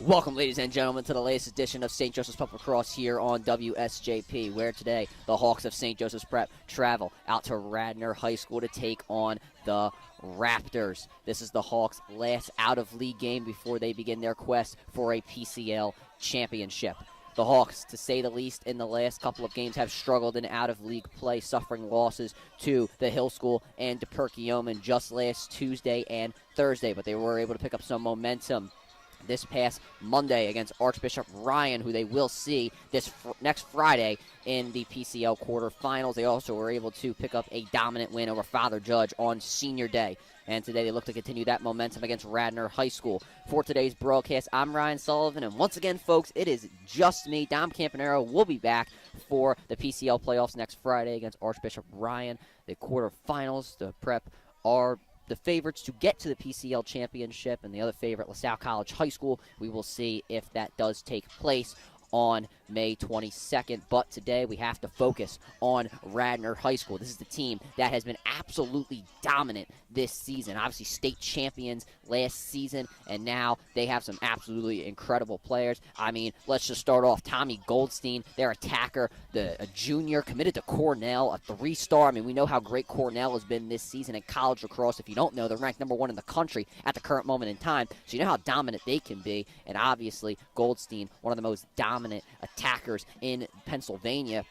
Welcome, ladies and gentlemen, to the latest edition of St. Joseph's Prep Lacrosse here on WSJP, where today the Hawks of St. Joseph's Prep travel out to Radnor High School to take on the Raptors. This is the Hawks' last out-of-league game before they begin their quest for a PCL championship. The Hawks, to say the least, in the last couple of games have struggled in out-of-league play, suffering losses to the Hill School and to Perkiomen just last Tuesday and Thursday, but they were able to pick up some momentum this past Monday against Archbishop Ryan, who they will see this next Friday in the PCL quarterfinals. They also were able to pick up a dominant win over Father Judge on Senior Day. And today they look to continue that momentum against Radnor High School. For today's broadcast, I'm Ryan Sullivan, and once again, folks, it is just me. Dom Campanero will be back for the PCL playoffs next Friday against Archbishop Ryan. The quarterfinals, the Prep are the favorites to get to the PCL championship, and the other favorite, LaSalle College High School. We will see if that does take place on May 22nd, but today we have to focus on Radnor High School. This is the team that has been absolutely dominant this season. Obviously state champions last season, and now they have some absolutely incredible players. I mean, let's just start off. Tommy Goldstein, their attacker, a junior, committed to Cornell, a 3-star. I mean, we know how great Cornell has been this season in college lacrosse. If you don't know, they're ranked #1 in the country at the current moment in time, so you know how dominant they can be. And obviously, Goldstein, one of the most dominant attackers in Pennsylvania.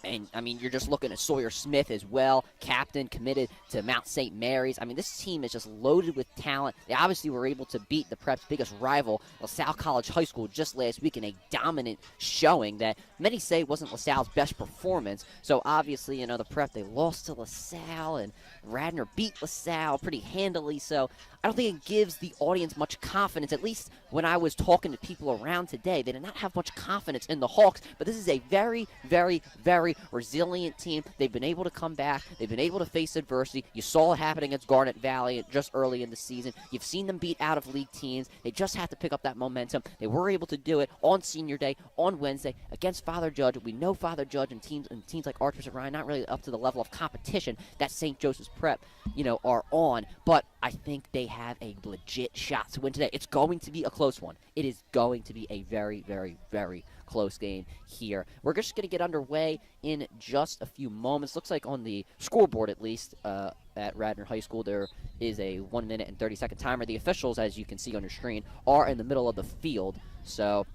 And, I mean, you're just looking at Sawyer Smith as well, captain, committed to Mount St. Mary's. I mean, this team is just loaded with talent. They obviously were able to beat the Prep's biggest rival, LaSalle College High School, just last week in a dominant showing that many say wasn't LaSalle's best performance. So, obviously, you know, the Prep, they lost to LaSalle, and Radnor beat LaSalle pretty handily. So, I don't think it gives the audience much confidence. At least when I was talking to people around today, they did not have much confidence in the Hawks. But this is a very, very, very resilient team. They've been able to come back. They've been able to face adversity. You saw it happen against Garnet Valley just early in the season. You've seen them beat out-of-league teams. They just have to pick up that momentum. They were able to do it on Senior Day, on Wednesday, against Father Judge. We know Father Judge and teams like Archbishop Ryan not really up to the level of competition that St. Joseph's Prep, you know, are on. But I think they have a legit shot to win today. It's going to be a close one. It is going to be a very, very, very close game here. We're just going to get underway in just a few moments. Looks like on the scoreboard, at least, at Radnor High School, there is a 1 minute and 30-second timer. The officials, as you can see on your screen, are in the middle of the field. So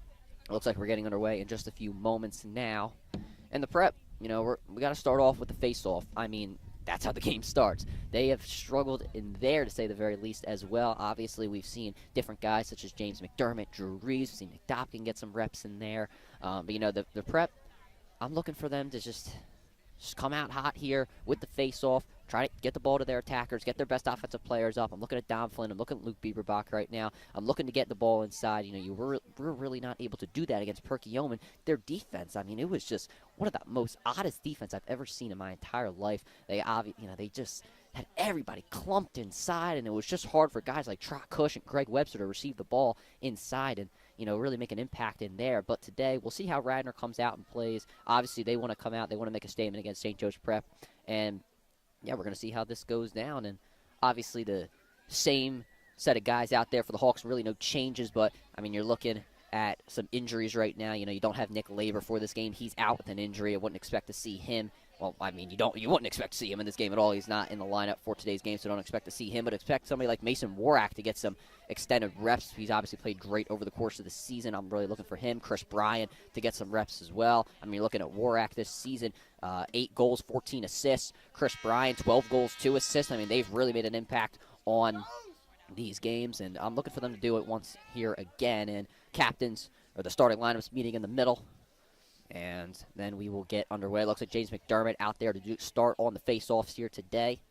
it looks like we're getting underway in just a few moments now. And the Prep, you know, we got to start off with the face-off. I mean, that's how the game starts. They have struggled in there, to say the very least, as well. Obviously, we've seen different guys such as James McDermott, Drew Reeves. We've seen McDopkin get some reps in there. But, you know, the Prep, I'm looking for them to just come out hot here with the face-off, try to get the ball to their attackers, get their best offensive players up. I'm looking at Dom Flynn. I'm looking at Luke Bieberbach right now. I'm looking to get the ball inside. You know, you were really not able to do that against Perkiomen. Their defense, I mean, it was just one of the most oddest defense I've ever seen in my entire life. They just had everybody clumped inside, and it was just hard for guys like Trot Cush and Greg Webster to receive the ball inside and, you know, really make an impact in there. But today, we'll see how Radnor comes out and plays. Obviously, they want to come out. They want to make a statement against St. Joe's Prep. And, yeah, we're going to see how this goes down. And, obviously, the same set of guys out there for the Hawks, really no changes. But, I mean, you're looking at some injuries right now. You know, you don't have Nick Labor for this game. He's out with an injury. I wouldn't expect to see him. Well, I mean, you wouldn't expect to see him in this game at all. He's not in the lineup for today's game, so don't expect to see him. But expect somebody like Mason Warak to get some extended reps. He's obviously played great over the course of the season. I'm really looking for him. Chris Bryan to get some reps as well. I mean, you're looking at Warak this season, 8 goals, 14 assists. Chris Bryan, 12 goals, 2 assists. I mean, they've really made an impact on these games, and I'm looking for them to do it once here again. And captains, or the starting lineups, meeting in the middle. And then we will get underway. It looks like James McDermott out there to start on the face-offs here today.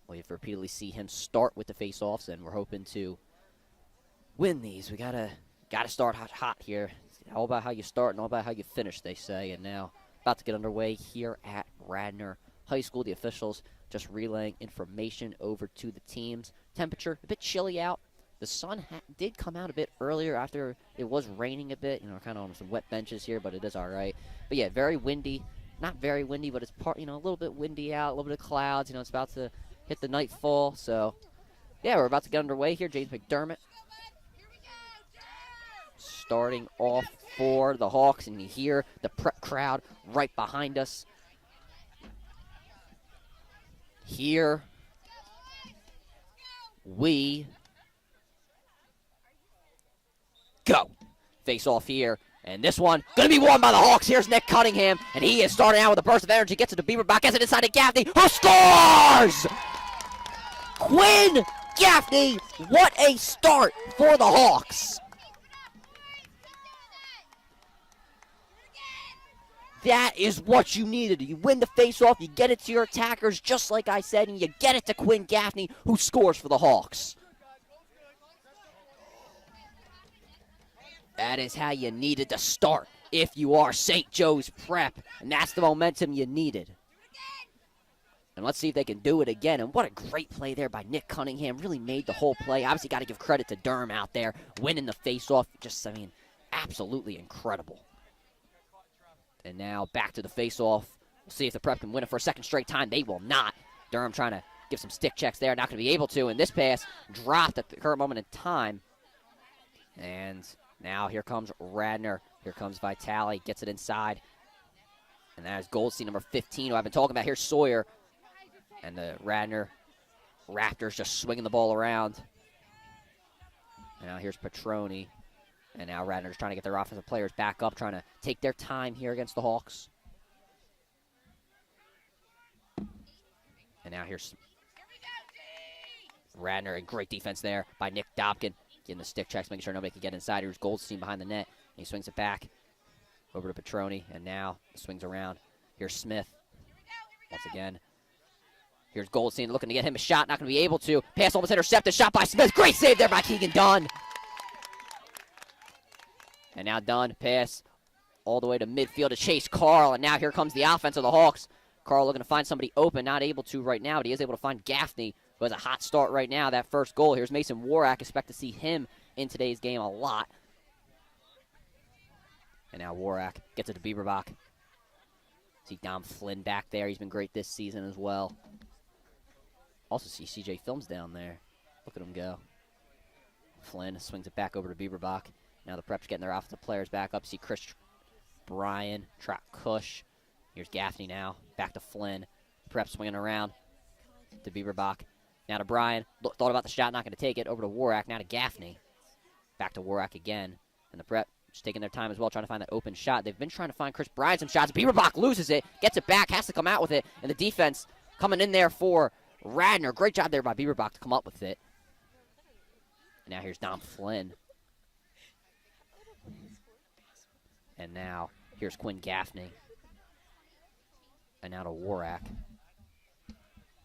We've repeatedly see him start with the face-offs, and we're hoping to win these. We gotta start hot here. It's all about how you start and all about how you finish, they say. And now about to get underway here at Radnor High School. The officials just relaying information over to the teams. Temperature a bit chilly out. The sun did come out a bit earlier after it was raining a bit. You know, kind of on some wet benches here, but it is all right. But, yeah, very windy. Not very windy, but it's a little bit windy out, a little bit of clouds. You know, it's about to hit the nightfall. So, yeah, we're about to get underway here. James McDermott starting off for the Hawks, and you hear the prep crowd right behind us. Here we go. Face off here. And this one going to be won by the Hawks. Here's Nick Cunningham, and he is starting out with a burst of energy. Gets it to Beaverback, gets it inside to Gaffney, who scores! Quinn Gaffney, what a start for the Hawks. That is what you needed. You win the face-off, you get it to your attackers, just like I said, and you get it to Quinn Gaffney, who scores for the Hawks. That is how you needed to start if you are St. Joe's Prep, and that's the momentum you needed. And let's see if they can do it again. And what a great play there by Nick Cunningham. Really made the whole play. Obviously got to give credit to Durham out there, winning the face-off. Just, I mean, absolutely incredible. And now back to the face-off. We'll see if the Prep can win it for a second straight time. They will not. Durham trying to give some stick checks there. Not going to be able to. And this pass dropped at the current moment in time. And now here comes Radner. Here comes Vitale. Gets it inside. And that is Goldstein, number 15, who I've been talking about. Here's Sawyer. And the Radner Raptors just swinging the ball around. And now here's Petroni. And now Radner's trying to get their offensive players back up, trying to take their time here against the Hawks. And now here's Radner, a great defense there by Nick Dobkin. Getting the stick checks, making sure nobody can get inside. Here's Goldstein behind the net. And he swings it back over to Petroni. And now swings around. Here's Smith. Once again. Here's Goldstein looking to get him a shot. Not going to be able to. Pass almost intercepted. Shot by Smith. Great save there by Keegan Dunn. And now Dunn, pass all the way to midfield to Chase Carl. And now here comes the offense of the Hawks. Carl looking to find somebody open. Not able to right now, but he is able to find Gaffney, who has a hot start right now. That first goal. Here's Mason Warak. Expect to see him in today's game a lot. And now Warak gets it to Bieberbach. See Dom Flynn back there. He's been great this season as well. Also see CJ Films down there. Look at him go. Flynn swings it back over to Bieberbach. Now the Prep's getting their offensive players back up. See Chris Bryan, Trap Cush. Here's Gaffney now. Back to Flynn. Prep swinging around to Bieberbach. Now to Bryan. Thought about the shot, not going to take it. Over to Warak. Now to Gaffney. Back to Warak again. And the Prep just taking their time as well, trying to find that open shot. They've been trying to find Chris Bryan some shots. Bieberbach loses it. Gets it back. Has to come out with it. And the defense coming in there for Radner. Great job there by Bieberbach to come up with it. And now here's Dom Flynn. And now here's Quinn Gaffney. And now to Warak.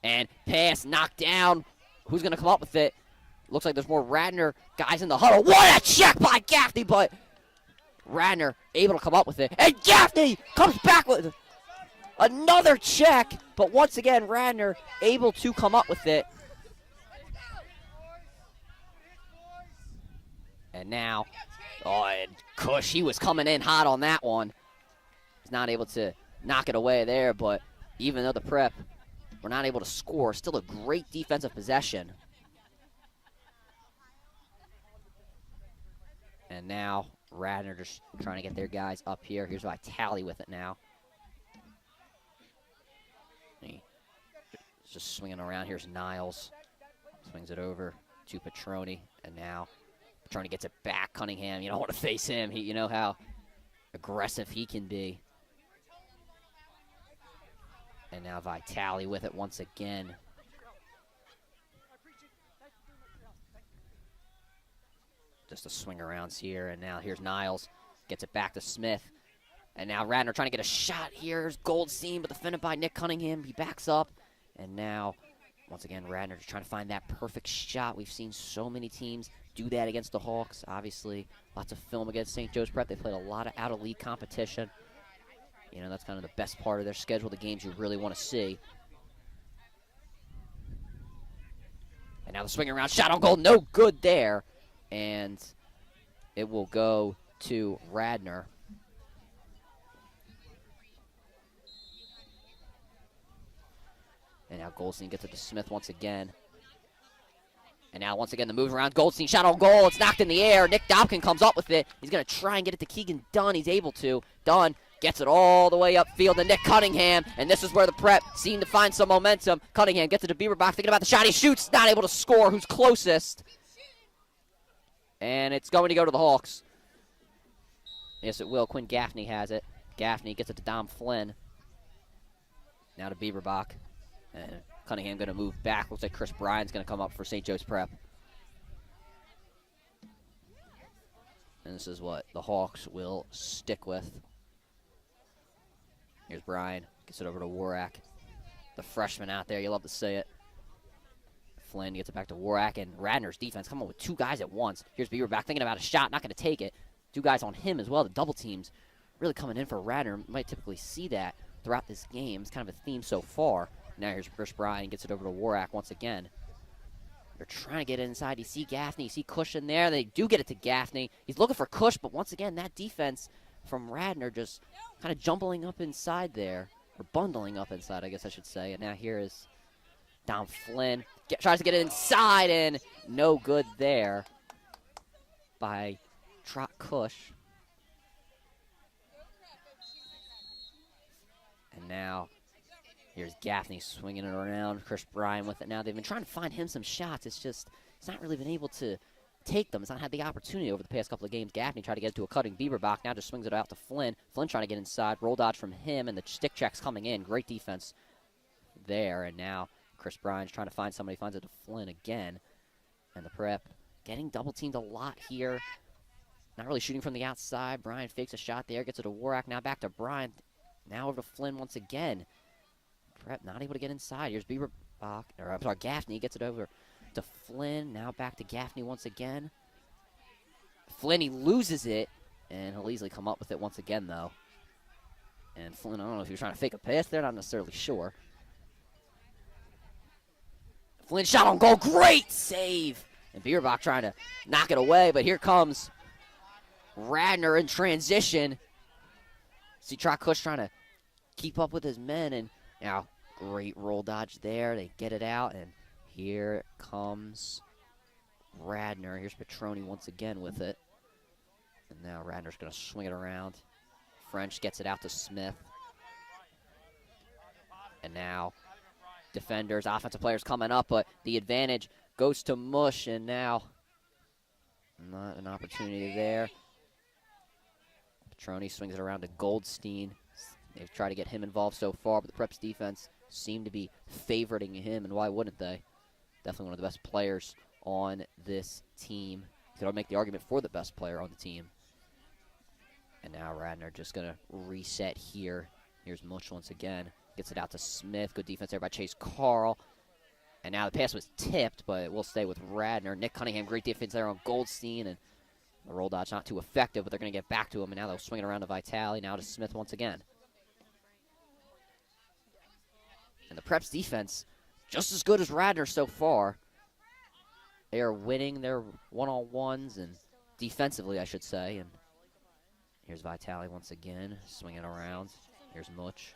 And pass knocked down. Who's going to come up with it? Looks like there's more Radner guys in the huddle. What a check by Gaffney, but Radner able to come up with it. And Gaffney comes back with another check, but once again, Radner able to come up with it. And now, and Cush, he was coming in hot on that one. He's not able to knock it away there, but even though the Prep were not able to score, still a great defensive possession. And now Radner just trying to get their guys up here. Here's Vitale with it now. He's just swinging around. Here's Niles. Swings it over to Petroni. And now Petroni gets it back. Cunningham, you don't want to face him. You know how aggressive he can be. And now Vitale with it once again. Just a swing arounds here. And now here's Niles. Gets it back to Smith. And now Radner trying to get a shot here. Here's Goldstein, but defended by Nick Cunningham. He backs up. And now, once again, Radner just trying to find that perfect shot. We've seen so many teams do that against the Hawks. Obviously, lots of film against St. Joe's Prep. They played a lot of out-of-league competition. You know, that's kind of the best part of their schedule, the games you really want to see. And now the swing around shot on goal. No good there. And it will go to Radner. And now Goldstein gets it to Smith once again. And now once again the move around. Goldstein shot on goal. It's knocked in the air. Nick Dobkin comes up with it. He's going to try and get it to Keegan Dunn. He's able to. Dunn gets it all the way upfield to Nick Cunningham. And this is where the Prep seem to find some momentum. Cunningham gets it to Beaverbach. Thinking about the shot. He shoots. Not able to score. Who's closest? And it's going to go to the Hawks. Yes, it will. Quinn Gaffney has it. Gaffney gets it to Dom Flynn. Now to Beaverbach. And Cunningham going to move back. Looks like Chris Bryan's going to come up for St. Joe's Prep. And this is what the Hawks will stick with. Here's Bryan. Gets it over to Warak. The freshman out there. You love to see it. Flynn gets it back to Warak. And Radnor's defense coming with 2 guys at once. Here's Beaverbach thinking about a shot. Not going to take it. 2 guys on him as well. The double teams really coming in for Radnor. You might typically see that throughout this game. It's kind of a theme so far. Now here's Chris Bryan, gets it over to Warak once again. They're trying to get it inside. You see Gaffney, you see Cush in there. They do get it to Gaffney. He's looking for Cush, but once again, that defense from Radnor just kind of jumbling up inside there. Or bundling up inside, I guess I should say. And now here is Dom Flynn. Tries to get it inside, and no good there by Trot Cush. And now here's Gaffney swinging it around. Chris Bryan with it now. They've been trying to find him some shots. It's just, he's not really been able to take them. He's not had the opportunity over the past couple of games. Gaffney tried to get it to a cutting Beaverbach. Now just swings it out to Flynn. Flynn trying to get inside. Roll dodge from him, and the stick check's coming in. Great defense there. And now Chris Bryan's trying to find somebody. Finds it to Flynn again. And the Prep getting double teamed a lot here. Not really shooting from the outside. Bryan fakes a shot there. Gets it to Warak. Now back to Bryan. Now over to Flynn once again. Prep not able to get inside. Here's Beaverbach, or I'm sorry, Gaffney gets it over to Flynn. Now back to Gaffney once again. Flynn, he loses it, and he'll easily come up with it once again, though. And Flynn, I don't know if he was trying to fake a pass there, not necessarily sure. Flynn shot on goal, great save! And Beaverbach trying to knock it away, but here comes Radnor in transition. See Trot Cush trying to keep up with his men, and now great roll dodge there. They get it out, and here comes Radnor. Here's Petroni once again with it. And now Radnor's going to swing it around. French gets it out to Smith. And now defenders, offensive players coming up, but the advantage goes to Mush, and now not an opportunity there. Petroni swings it around to Goldstein. They've tried to get him involved so far, but the Prep's defense seem to be favoriting him, and why wouldn't they? Definitely one of the best players on this team. You could make the argument for the best player on the team. And now Radnor just going to reset here. Here's Mush once again. Gets it out to Smith. Good defense there by Chase Carl. And now the pass was tipped, but it will stay with Radnor. Nick Cunningham, great defense there on Goldstein, and the roll dodge not too effective, but they're going to get back to him, and now they'll swing it around to Vitale. Now to Smith once again. And the Prep's defense, just as good as Radnor so far. They are winning their one-on-ones, and defensively, I should say. And here's Vitale once again, swinging around. Here's Much.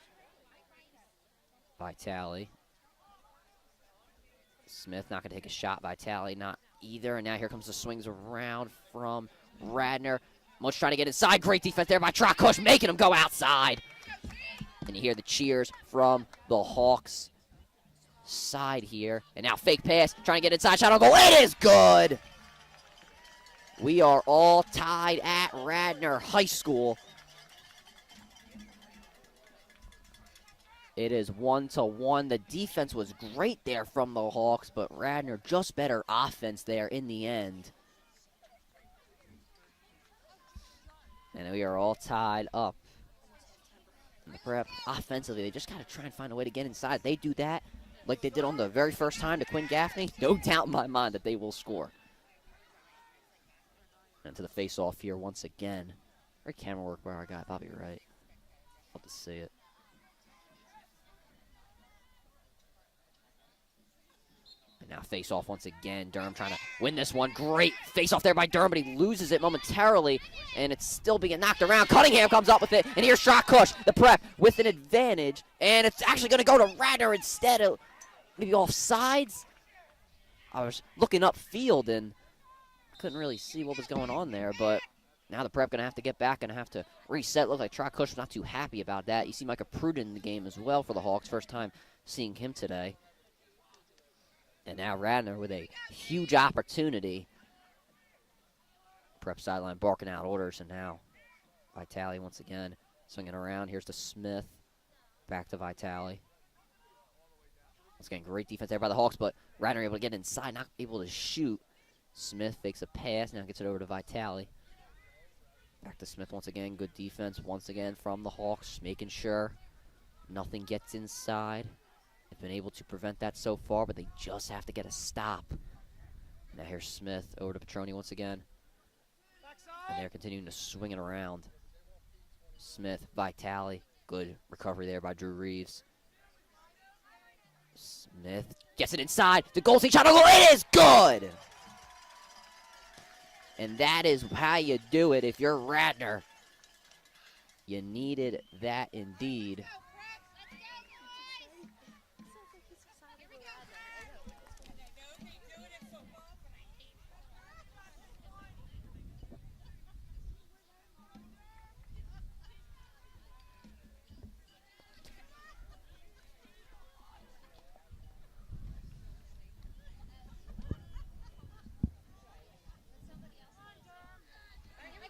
Vitale. Smith not going to take a shot. Vitale not either. And now here comes the swings around from Radnor. Much trying to get inside. Great defense there by Trot Cush, making him go outside. And you hear the cheers from the Hawks side here. And now fake pass, trying to get inside, shot on goal. It is good! We are all tied at Radnor High School. It is 1-1. The defense was great there from the Hawks, but Radnor just better offense there in the end. And we are all tied up. And the Prep, offensively, they just got to try and find a way to get inside. They do that like they did on the very first time to Quinn Gaffney. No doubt in my mind that they will score. And to the face-off here once again. Great camera work by our guy, Bobby Wright. Love to see it. And now face-off once again. Durham trying to win this one. Great face-off there by Durham, but he loses it momentarily, and it's still being knocked around. Cunningham comes up with it, and here's Trot Cush, the Prep, with an advantage, and it's actually going to go to Radnor instead of maybe off sides. I was looking upfield and couldn't really see what was going on there, but now the Prep going to have to get back and have to reset. Looked like Trot Kush was not too happy about that. You see Micah Pruden in the game as well for the Hawks. First time seeing him today. And now Radnor with a huge opportunity. Prep sideline barking out orders, and now Vitale once again swinging around. Here's to Smith. Back to Vitale. Once again, great defense there by the Hawks, but Radnor able to get inside, not able to shoot. Smith fakes a pass, now gets it over to Vitale. Back to Smith once again. Good defense once again from the Hawks, making sure nothing gets inside. They've been able to prevent that so far, but they just have to get a stop. Now here's Smith over to Petroni once again. And they're continuing to swing it around. Smith, Vitale. Good recovery there by Drew Reeves. Smith gets it inside. The Goldstein shot. It is good! And that is how you do it if you're Radnor. You needed that indeed.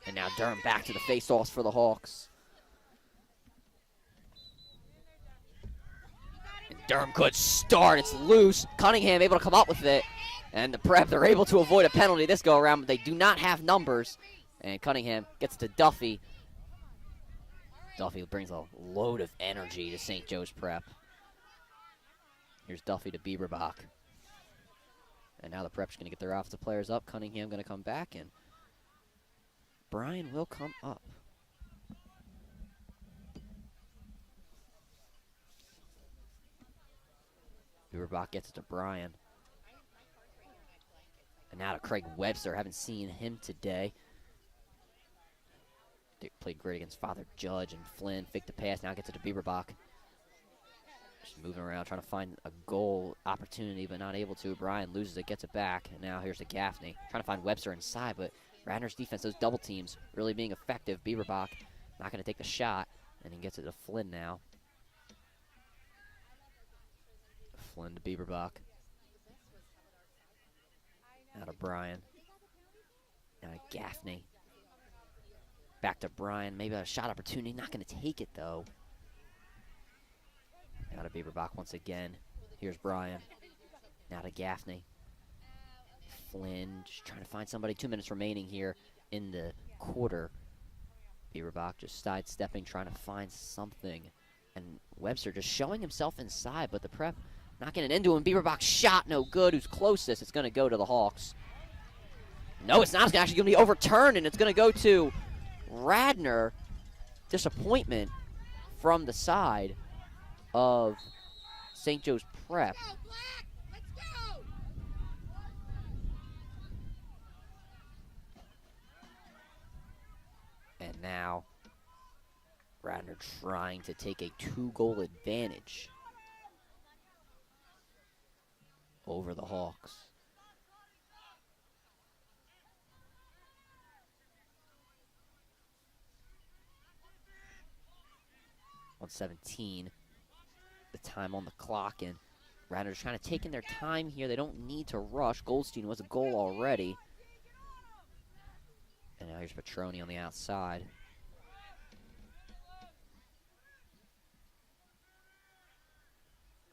And now Durham back to the face-offs for the Hawks. And Durham could start. It's loose. Cunningham able to come up with it. And the Prep, they're able to avoid a penalty this go-around, but they do not have numbers. And Cunningham gets to Duffy. Duffy brings a load of energy to St. Joe's Prep. Here's Duffy to Bieberbach. And now the Prep's going to get their offensive players up. Cunningham going to come back, and Brian will come up. Bieberbach gets it to Brian. And now to Craig Webster. Haven't seen him today. They played great against Father Judge and Flynn. Faked the pass. Now gets it to Bieberbach. Just moving around, trying to find a goal opportunity, but not able to. Brian loses it, gets it back. And now here's to Gaffney. Trying to find Webster inside, but Radnor's defense, those double teams, really being effective. Bieberbach not going to take the shot, and he gets it to Flynn now. Flynn to Bieberbach. Now to Brian. Now to Gaffney. Back to Brian. Maybe a shot opportunity. Not going to take it, though. Now to Bieberbach once again. Here's Brian. Now to Gaffney. Flynn just trying to find somebody. 2 minutes remaining here in the quarter. Bieberbach just sidestepping, trying to find something. And Webster just showing himself inside, but the Prep not getting into him. Bieberbach shot, no good. Who's closest? It's going to go to the Hawks. No, it's not. It's actually going to be overturned, and it's going to go to Radnor. Disappointment from the side of St. Joe's Prep. And now Radnor trying to take a 2-goal advantage over the Hawks. .117, the time on the clock, and Radnor's trying to take in their time here. They don't need to rush. Goldstein was a goal already. And now here's Petroni on the outside.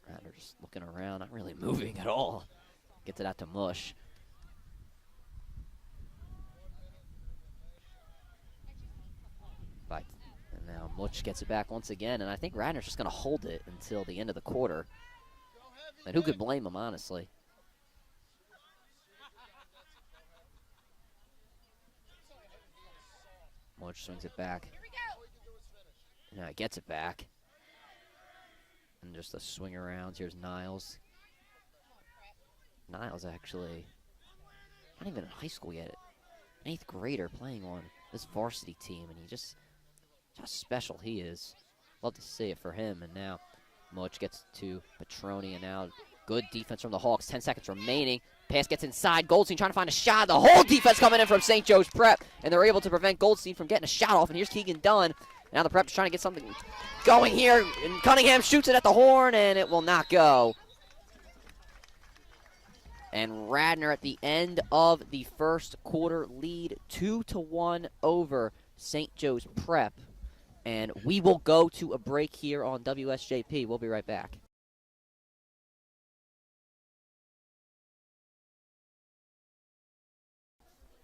Radnor just looking around, not really moving at all. Gets it out to Mush. But and now Mush gets it back once again, and I think Radnor's just going to hold it until the end of the quarter. And who could blame him, honestly? Much swings it back. Now he gets it back. And just a swing around. Here's Niles. Niles actually not even in high school yet. An 8th grader playing on this varsity team, and he just how special he is. Love to see it for him. And now Much gets to Petroni, and now good defense from the Hawks. 10 seconds remaining. Pass gets inside. Goldstein trying to find a shot. The whole defense coming in from St. Joe's Prep, and they're able to prevent Goldstein from getting a shot off. And here's Keegan Dunn. Now the Prep's trying to get something going here, and Cunningham shoots it at the horn, and it will not go. And Radnor at the end of the first quarter lead 2-1 over St. Joe's Prep. And we will go to a break here on WSJP. We'll be right back.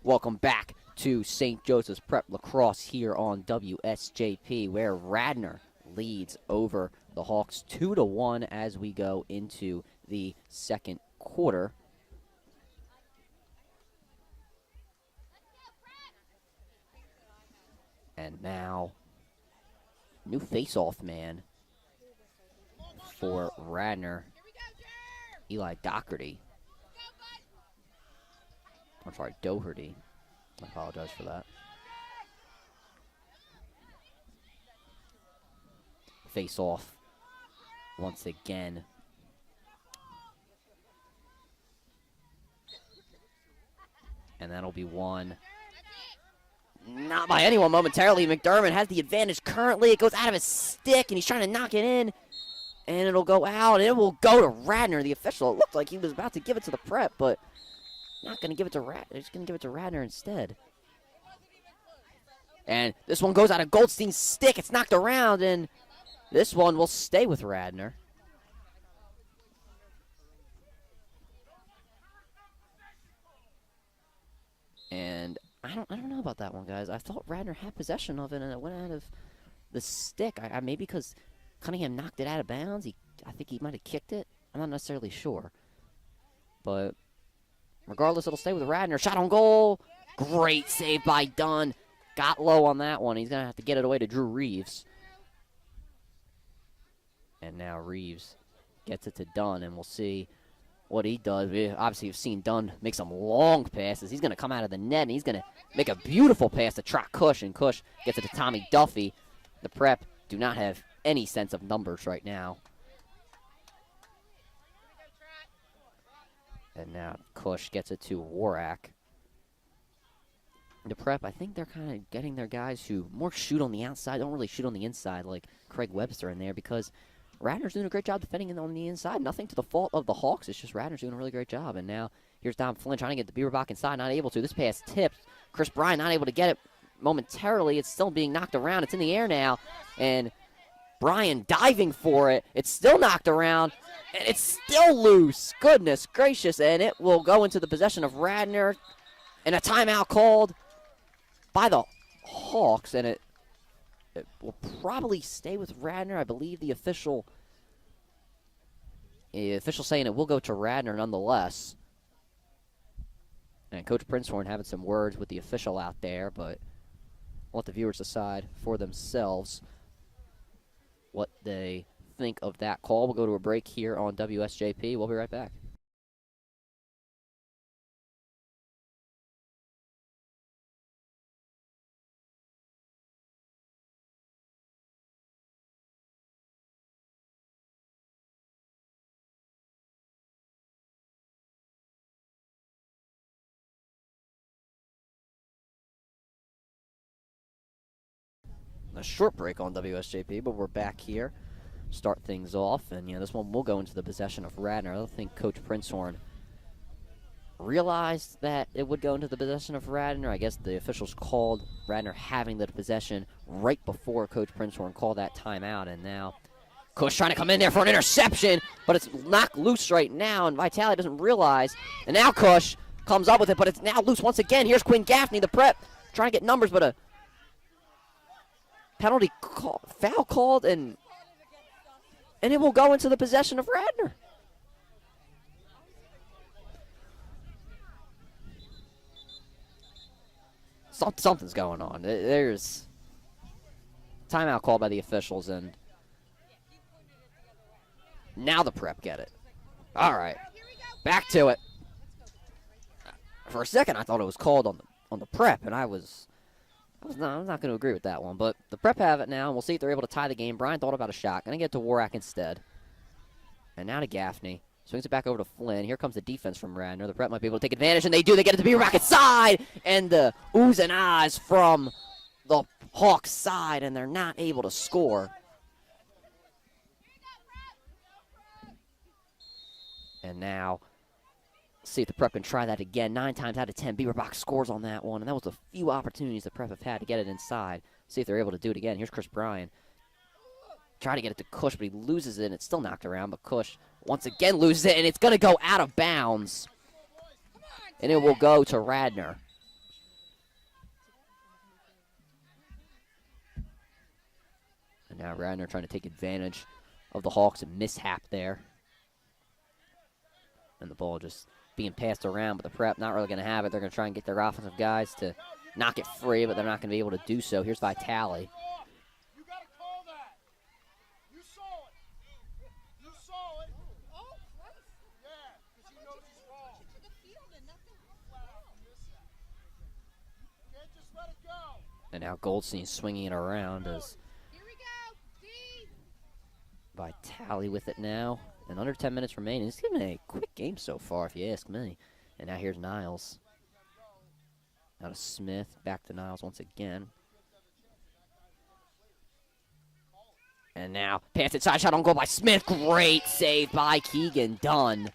Welcome back to St. Joseph's Prep Lacrosse here on WSJP, where Radnor leads over the Hawks 2-1 as we go into the second quarter. And now, new face-off man for Radnor, Eli Doherty. I'm sorry, Doherty. I apologize for that. Face off once again. And that'll be one. Not by anyone momentarily. McDermott has the advantage currently. It goes out of his stick, and he's trying to knock it in. And it'll go out, and it will go to Radnor, the official. It looked like he was about to give it to the Prep, but not going to give it to Radnor. He's going to give it to Radnor instead. And this one goes out of Goldstein's stick. It's knocked around, and this one will stay with Radnor. And I don't know about that one, guys. I thought Radnor had possession of it, and it went out of the stick. Maybe because Cunningham knocked it out of bounds. I think he might have kicked it. I'm not necessarily sure. But regardless, it'll stay with Radnor. Shot on goal. Great save by Dunn. Got low on that one. He's going to have to get it away to Drew Reeves. And now Reeves gets it to Dunn, and we'll see what he does. Obviously, you've seen Dunn make some long passes. He's going to come out of the net, and he's going to make a beautiful pass to Trot Cush, and Cush gets it to Tommy Duffy. The Prep do not have any sense of numbers right now. And now Cush gets it to Warak. The Prep, I think they're kind of getting their guys who more shoot on the outside, don't really shoot on the inside like Craig Webster in there, because Radnor's doing a great job defending on the inside. Nothing to the fault of the Hawks. It's just Radnor's doing a really great job. And now here's Dom Flynn trying to get the Beaverbach inside, not able to. This pass tipped. Chris Bryan not able to get it momentarily. It's still being knocked around. It's in the air now. And Bryan diving for it. It's still knocked around. And it's still loose. Goodness gracious. And it will go into the possession of Radnor. And a timeout called by the Hawks. And it will probably stay with Radnor. I believe the official saying it will go to Radnor nonetheless. And Coach Princehorn having some words with the official out there, but I'll let the viewers decide for themselves what they think of that call. We'll go to a break here on WSJP. We'll be right back. A short break on WSJP, but we're back here. Start things off, and this one will go into the possession of Radnor. I don't think Coach Princehorn realized that it would go into the possession of Radnor. I guess the officials called Radnor having the possession right before Coach Princehorn called that timeout, and now Cush trying to come in there for an interception, but it's knocked loose right now, and Vitale doesn't realize. And now Cush comes up with it, but it's now loose once again. Here's Quinn Gaffney, the Prep, trying to get numbers, but a penalty foul called, and it will go into the possession of Radnor. Something's going on. There's timeout called by the officials, and now the Prep get it. All right, back to it. For a second, I thought it was called on the Prep, and I'm not going to agree with that one, but the Prep have it now, and we'll see if they're able to tie the game. Bryan thought about a shot. Going to get to Warak instead. And now to Gaffney. Swings it back over to Flynn. Here comes the defense from Radnor. The Prep might be able to take advantage, and they do. They get it to Beaver Rockets side, and the oohs and ahs from the Hawks side, and they're not able to score. And now, see if the Prep can try that again. 9 times out of 10, Beaverbach scores on that one, and that was a few opportunities the Prep have had to get it inside. See if they're able to do it again. Here's Chris Bryan. Try to get it to Cush, but he loses it, and it's still knocked around, but Cush once again loses it, and it's going to go out of bounds. And it will go to Radnor. And now Radnor trying to take advantage of the Hawks' mishap there. And the ball just being passed around, but the Prep not really going to have it. They're going to try and get their offensive guys to knock it free, but they're not going to be able to do so. Here's Vitale. You got to call that. You saw it. You saw it. Oh, Christ. Yeah, because he knows he's wrong. To the field and nothing. You can't just let it go. And now Goldstein swinging it around as Here we go. D. Vitale with it now. And under 10 minutes remaining. It's been a quick game so far, if you ask me. And now here's Niles. Now to Smith. Back to Niles once again. And now, pass it, side shot on goal by Smith. Great save by Keegan Dunn.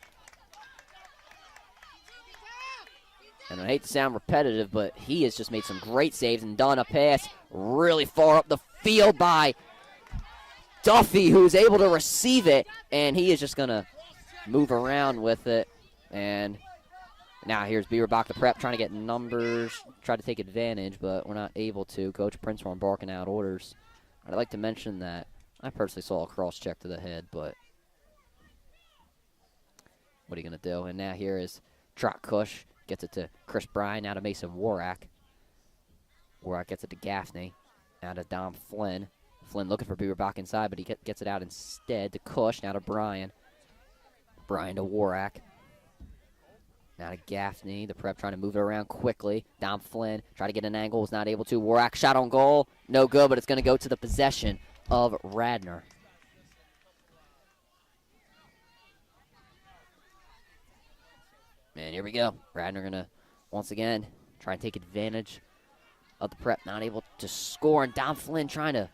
And I hate to sound repetitive, but he has just made some great saves. And Dunn, a pass really far up the field by Duffy, who's able to receive it, and he is just going to move around with it. And now here's Beaverbach, the Prep, trying to get numbers, try to take advantage, but we're not able to. Coach Princehorn barking out orders. I'd like to mention that I personally saw a cross check to the head, but what are you going to do? And now here is Trot Cush, gets it to Chris Bryan, now to Mason Warak. Warak gets it to Gaffney, now to Dom Flynn. Flynn looking for Beaverbach inside, but he gets it out instead to Cush, now to Bryan. Bryan to Warak. Now to Gaffney. The Prep trying to move it around quickly. Dom Flynn trying to get an angle, is not able to. Warak shot on goal. No good, but it's going to go to the possession of Radnor. And here we go. Radnor going to, once again, try and take advantage of the Prep. Not able to score, and Dom Flynn trying to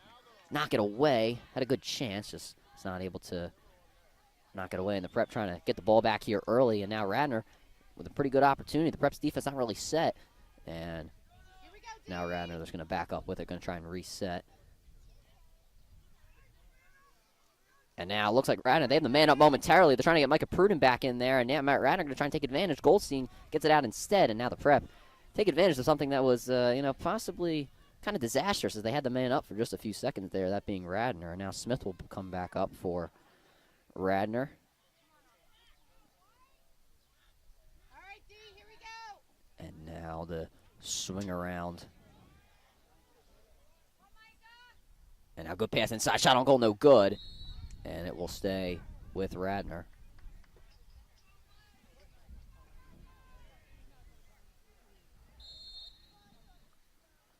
knock it away. Had a good chance, just it's not able to knock it away. And the Prep trying to get the ball back here early. And now Radnor with a pretty good opportunity. The Prep's defense not really set. And now Radnor, they're going to back up with it, going to try and reset. And now it looks like Radnor, they have the man up momentarily. They're trying to get Micah Pruden back in there. And now Matt Radnor going to try and take advantage. Goldstein gets it out instead. And now the Prep take advantage of something that was, possibly kind of disastrous as they had the man up for just a few seconds there, that being Radnor. And now Smith will come back up for Radnor. All right, D, here we go. And now the swing around. And now good pass inside, shot on goal, no good. And it will stay with Radnor.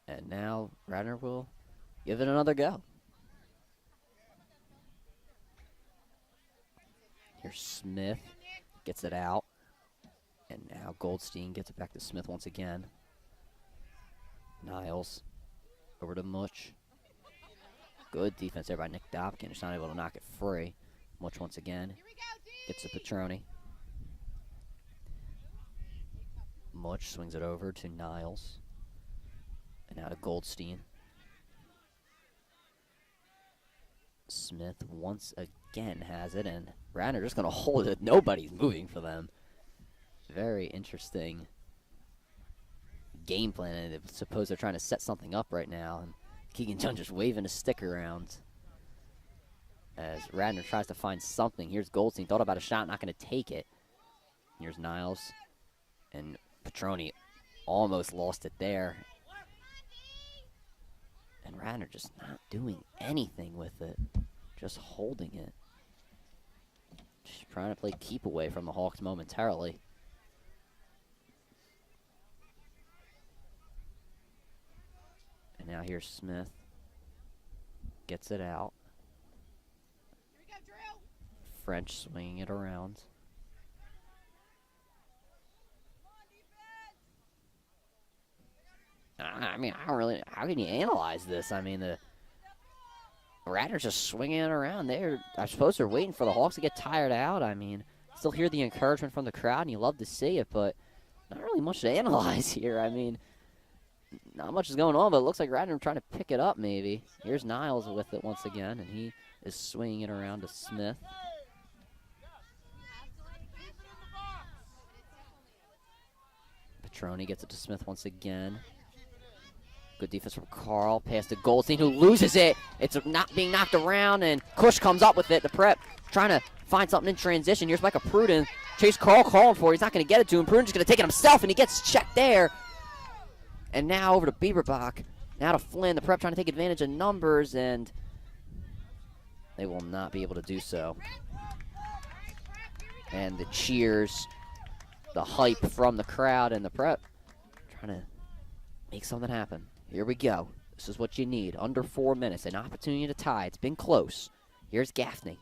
And now Radnor will give it another go. Here's Smith, gets it out. And now Goldstein gets it back to Smith once again. Niles over to Much. Good defense there by Nick Dobkin. Just not able to knock it free. Much once again gets to Petroni. Much swings it over to Niles. And now to Goldstein. Smith once again has it, and Radnor just going to hold it. Nobody's moving for them. Very interesting game plan. And I suppose they're trying to set something up right now. And Keegan Dunn just waving his stick around as Radnor tries to find something. Here's Goldstein. Thought about a shot, not going to take it. Here's Niles. And Petroni almost lost it there. And Radnor just not doing anything with it. Just holding it. Just trying to play keep away from the Hawks momentarily. And now here's Smith. Gets it out. Here we go, Drew. French swinging it around. I mean, I don't really. How can you analyze this? I mean, the Radnor's just swinging it around there. I suppose they're waiting for the Hawks to get tired out. I mean, still hear the encouragement from the crowd, and you love to see it, but not really much to analyze here. I mean, not much is going on, but it looks like Radnor trying to pick it up maybe. Here's Niles with it once again, and he is swinging it around to Smith. Petroni gets it to Smith once again. Good defense from Carl. Pass to Goldstein, who loses it. It's not being knocked around, and Cush comes up with it. The prep trying to find something in transition. Here's Micah Pruden. Chase Carl calling for it. He's not going to get it to him. Pruden's going to take it himself, and he gets checked there. And now over to Bieberbach. Now to Flynn. The prep trying to take advantage of numbers, and they will not be able to do so. And the cheers, the hype from the crowd, and the prep trying to make something happen. Here we go. This is what you need. Under 4 minutes. An opportunity to tie. It's been close. Here's Gaffney.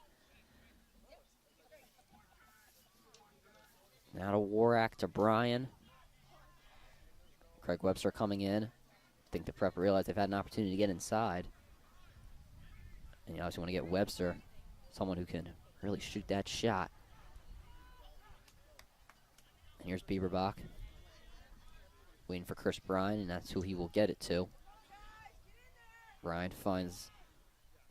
Now to Warak, to Bryan. Craig Webster coming in. I think the prep realized they've had an opportunity to get inside. And you obviously want to get Webster, someone who can really shoot that shot. And here's Bieberbach. Waiting for Chris Bryan, and that's who he will get it to. Bryan finds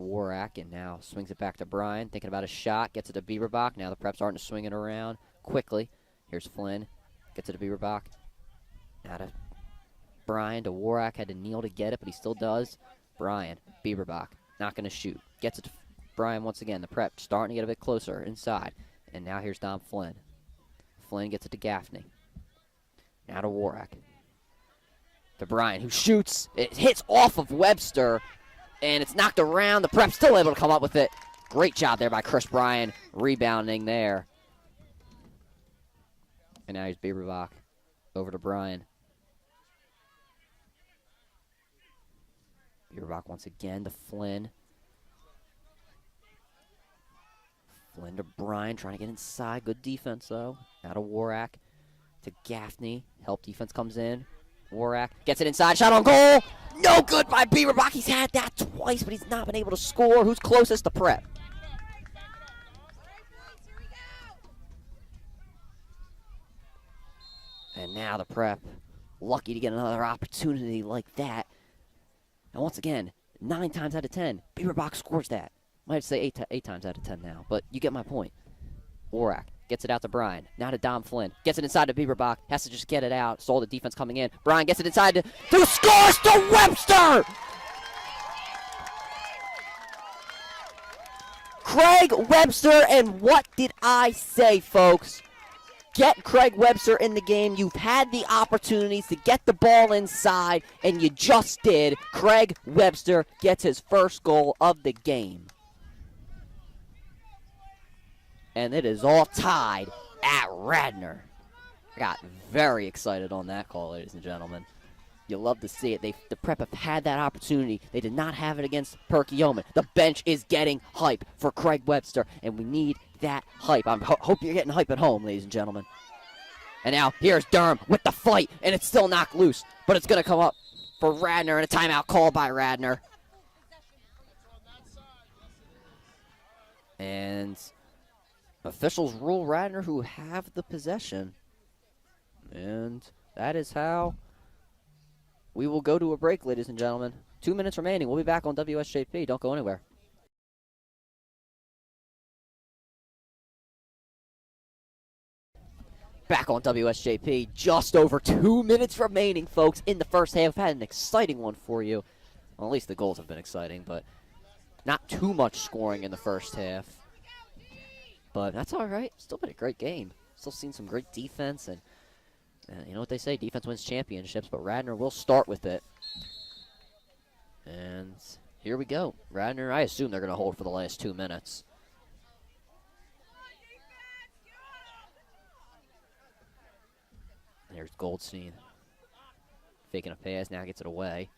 Warak, and now swings it back to Bryan. Thinking about a shot, gets it to Bieberbach. Now the prep's starting to swing it around quickly. Here's Flynn, gets it to Bieberbach. Now to Bryan, to Warak, had to kneel to get it, but he still does. Bryan, Bieberbach, not going to shoot. Gets it to Bryan once again. The prep starting to get a bit closer inside. And now here's Dom Flynn. Flynn gets it to Gaffney. Now to Warak. To Bryan, who shoots. It hits off of Webster, and it's knocked around. The prep still able to come up with it. Great job there by Chris Bryan, rebounding there. And now here's Bieberbach over to Bryan. Bieberbach once again to Flynn. Flynn to Bryan, trying to get inside. Good defense, though. Now to Warak. To Gaffney. Help defense comes in. Warak gets it inside. Shot on goal. No good by Bieberbach. He's had that twice, but he's not been able to score. Who's closest to prep? And now the prep. Lucky to get another opportunity like that. And once again, 9 times out of 10, Bieberbach scores that. Might say 8 times out of 10 now, but you get my point. Warak gets it out to Bryan. Now to Dom Flynn. Gets it inside to Bieberbach. Has to just get it out. Saw the defense coming in. Bryan gets it inside to scores to Webster! Craig Webster, and what did I say, folks? Get Craig Webster in the game. You've had the opportunities to get the ball inside, and you just did. Craig Webster gets his first goal of the game. And it is all tied at Radnor. I got very excited on that call, ladies and gentlemen. You love to see it. The prep have had that opportunity. They did not have it against Perkiomen. The bench is getting hype for Craig Webster, and we need that hype. I hope you're getting hype at home, ladies and gentlemen. And now here's Durham with the fight, and it's still knocked loose, but it's going to come up for Radnor, and a timeout called by Radnor. And officials rule Radnor who have the possession. And that is how we will go to a break, ladies and gentlemen. 2 minutes remaining. We'll be back on WSJP. Don't go anywhere. Back on WSJP. Just over 2 minutes remaining, folks, in the first half. Had an exciting one for you. Well, at least the goals have been exciting, but not too much scoring in the first half. But that's all right. Still been a great game. Still seen some great defense, and you know what they say, defense wins championships, but Radnor will start with it. And here we go. Radnor, I assume they're going to hold for the last 2 minutes. There's Goldstein. Faking a pass, now gets it away.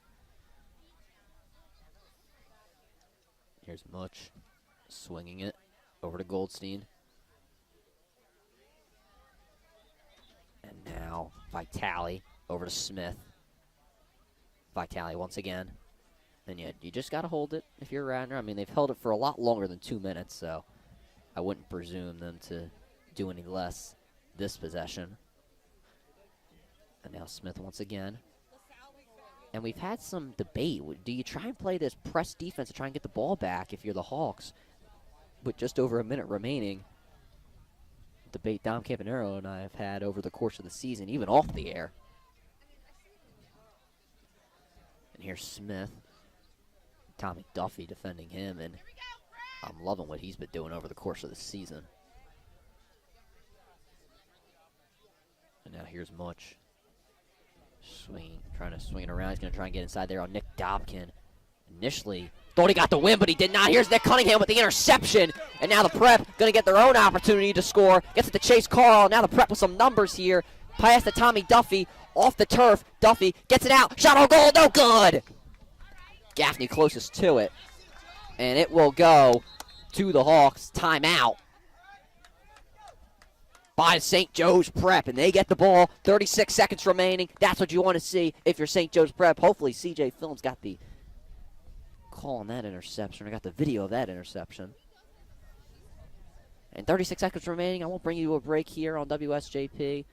Here's Much, swinging it over to Goldstein. And now Vitale over to Smith. Vitale once again. And you just got to hold it if you're Radnor. I mean, they've held it for a lot longer than 2 minutes, so I wouldn't presume them to do any less this possession. And now Smith once again. And we've had some debate. Do you try and play this press defense to try and get the ball back if you're the Hawks? With just over a minute remaining. Debate Dom Campanero and I have had over the course of the season, even off the air. And here's Smith. Tommy Duffy defending him, and I'm loving what he's been doing over the course of the season. And now here's Much. Trying to swing it around. He's going to try and get inside there on Nick Dobkin. Initially, thought he got the win, but he did not. Here's Nick Cunningham with the interception. And now the Prep going to get their own opportunity to score. Gets it to Chase Carl. Now the Prep with some numbers here. Pass to Tommy Duffy. Off the turf. Duffy gets it out. Shot on goal. No good. Gaffney closest to it. And it will go to the Hawks. Timeout by St. Joe's Prep, and they get the ball. 36 seconds remaining. That's what you want to see if you're St. Joe's Prep. Hopefully CJ Films got the call on that interception. I got the video of that interception. And 36 seconds remaining. I won't bring you to a break here on WSJP.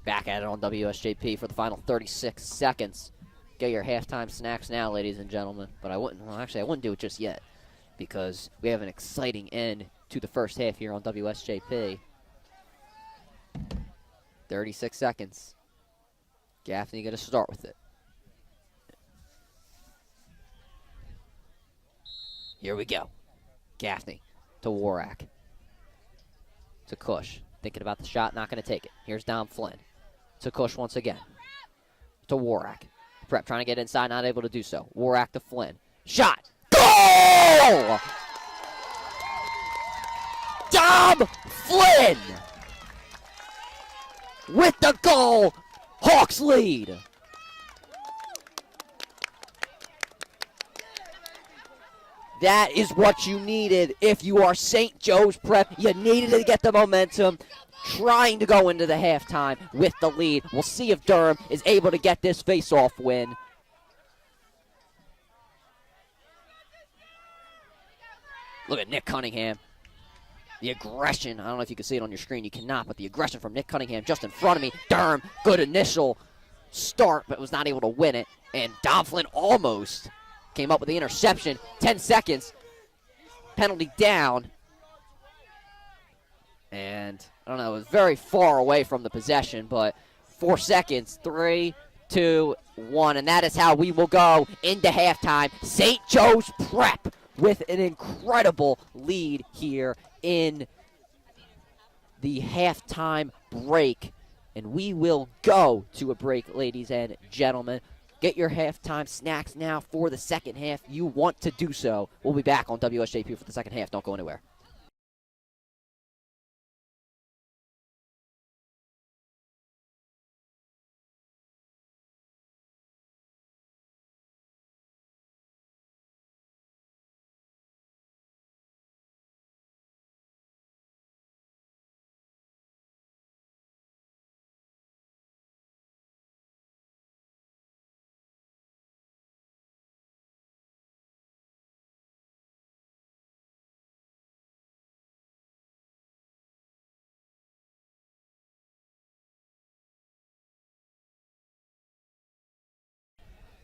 Back at it on WSJP for the final 36 seconds. Get your halftime snacks now, ladies and gentlemen. But I wouldn't do it just yet because we have an exciting end to the first half here on WSJP. 36 seconds. Gaffney going to start with it. Here we go. Gaffney to Warak. To Cush. Thinking about the shot, not going to take it. Here's Dom Flynn. To Cush once again. To Warak. Prep trying to get inside, not able to do so. Warak to Flynn. Shot. Goal! Dom Flynn! With the goal, Hawks lead. That is what you needed if you are St. Joe's Prep. You needed to get the momentum, trying to go into the halftime with the lead. We'll see if Durham is able to get this face-off win. Look at Nick Cunningham. The aggression, I don't know if you can see it on your screen, you cannot, but the aggression from Nick Cunningham just in front of me. Durham, good initial start, but was not able to win it. And Dom Flynn almost came up with the interception. 10 seconds. Penalty down. And, I don't know, it was very far away from the possession, but 4 seconds. 3, 2, 1. And that is how we will go into halftime. St. Joe's Prep with an incredible lead here in the halftime break. And we will go to a break, ladies and gentlemen. Get your halftime snacks now for the second half. You want to do so. We'll be back on WSJP for the second half. Don't go anywhere.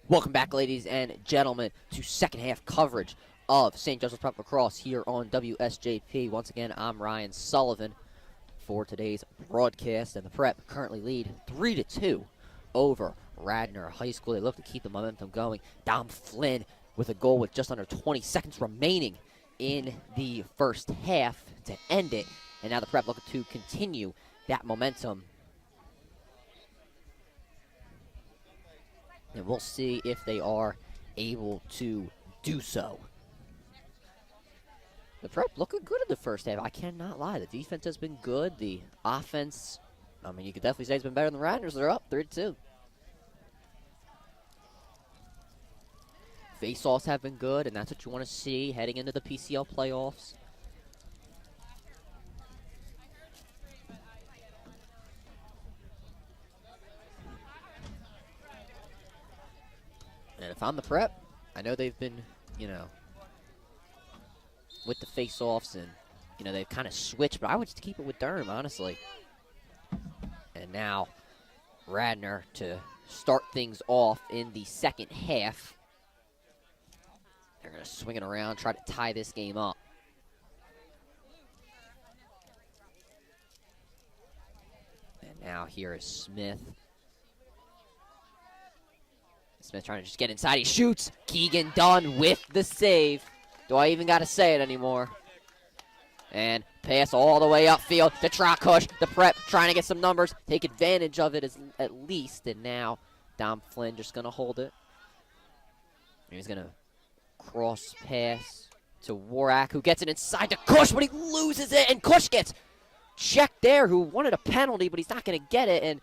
Welcome back, ladies and gentlemen, to second half coverage of St. Joseph's Prep Lacrosse here on WSJP. Once again, I'm Ryan Sullivan for today's broadcast, and the Prep currently lead 3-2 over Radnor High School. They look to keep the momentum going. Dom Flynn with a goal with just under 20 seconds remaining in the first half to end it, and now the Prep looking to continue that momentum. And we'll see if they are able to do so. The Prep looking good in the first half. I cannot lie. The defense has been good. The offense, I mean, you could definitely say it's been better than the Radnors. They're up 3-2. Face-offs have been good, and that's what you want to see heading into the PCL playoffs. And if I'm the Prep, I know they've been, with the face-offs, and, they've kind of switched, but I would just keep it with Durham, honestly. And now, Radnor to start things off in the second half. They're going to swing it around, try to tie this game up. And now here is Smith. Smith trying to just get inside. He shoots. Keegan Dunn with the save. Do I even got to say it anymore? And pass all the way upfield to Trakush. The Prep trying to get some numbers. Take advantage of it at least. And now Dom Flynn just going to hold it. He's going to cross pass to Warak, who gets it inside to Kush, but he loses it. And Kush gets checked there, who wanted a penalty, but he's not going to get it. And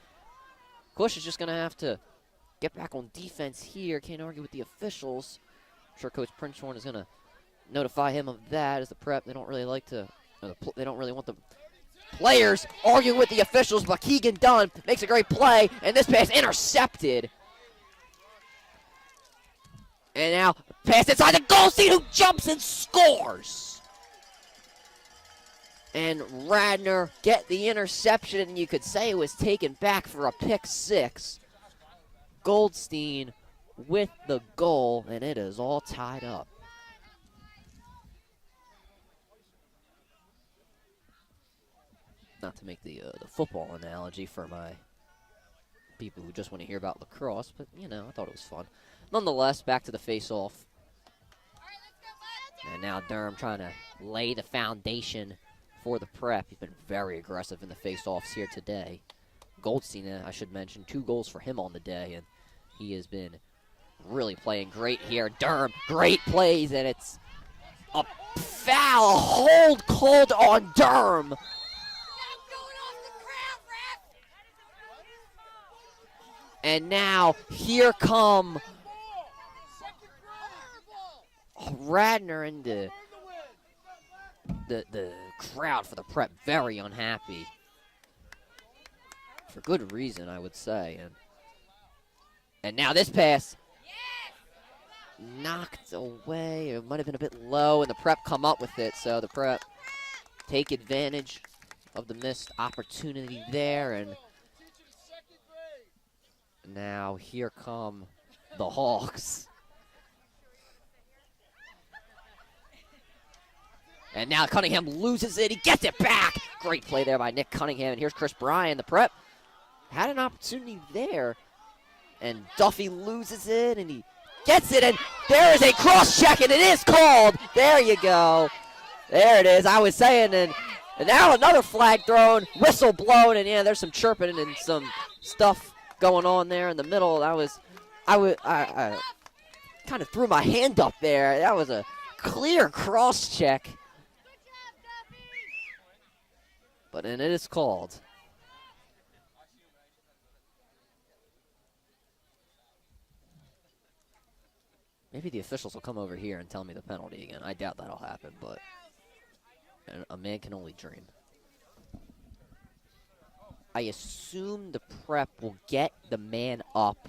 Kush is just going to have to get back on defense here. Can't argue with the officials. I'm sure Coach Prinshorn is going to notify him of that, as the Prep, they don't really like to, they don't really want the players arguing with the officials, but Keegan Dunn makes a great play, and this pass intercepted. And now, pass inside the goal scene, who jumps and scores. And Radnor get the interception, and you could say it was taken back for a pick six. Goldstein with the goal, and it is all tied up. Not to make the football analogy for my people who just want to hear about lacrosse, but, I thought it was fun. Nonetheless, back to the face-off. And now Durham trying to lay the foundation for the Prep. He's been very aggressive in the face-offs here today. Goldstein, I should mention, 2 goals for him on the day, and he has been really playing great here. Durham, great plays, and it's a foul, hold called on Durham. And now, here come Radnor, and the crowd for the Prep very unhappy. For good reason, I would say. And now this pass knocked away. It might have been a bit low, and the Prep come up with it. So the Prep take advantage of the missed opportunity there, and now here come the Hawks. And now Cunningham loses it. He gets it back. Great play there by Nick Cunningham. And here's Chris Bryan. The Prep had an opportunity there. And Duffy loses it, and he gets it. And there is a cross-check, and it is called. There you go. There it is. I was saying, and now another flag thrown, whistle blown, and yeah, there's some chirping and some stuff going on there in the middle. I kind of threw my hand up there. That was a clear cross-check. But and it is called. Maybe the officials will come over here and tell me the penalty again. I doubt that'll happen, but a man can only dream. I assume the Prep will get the man up.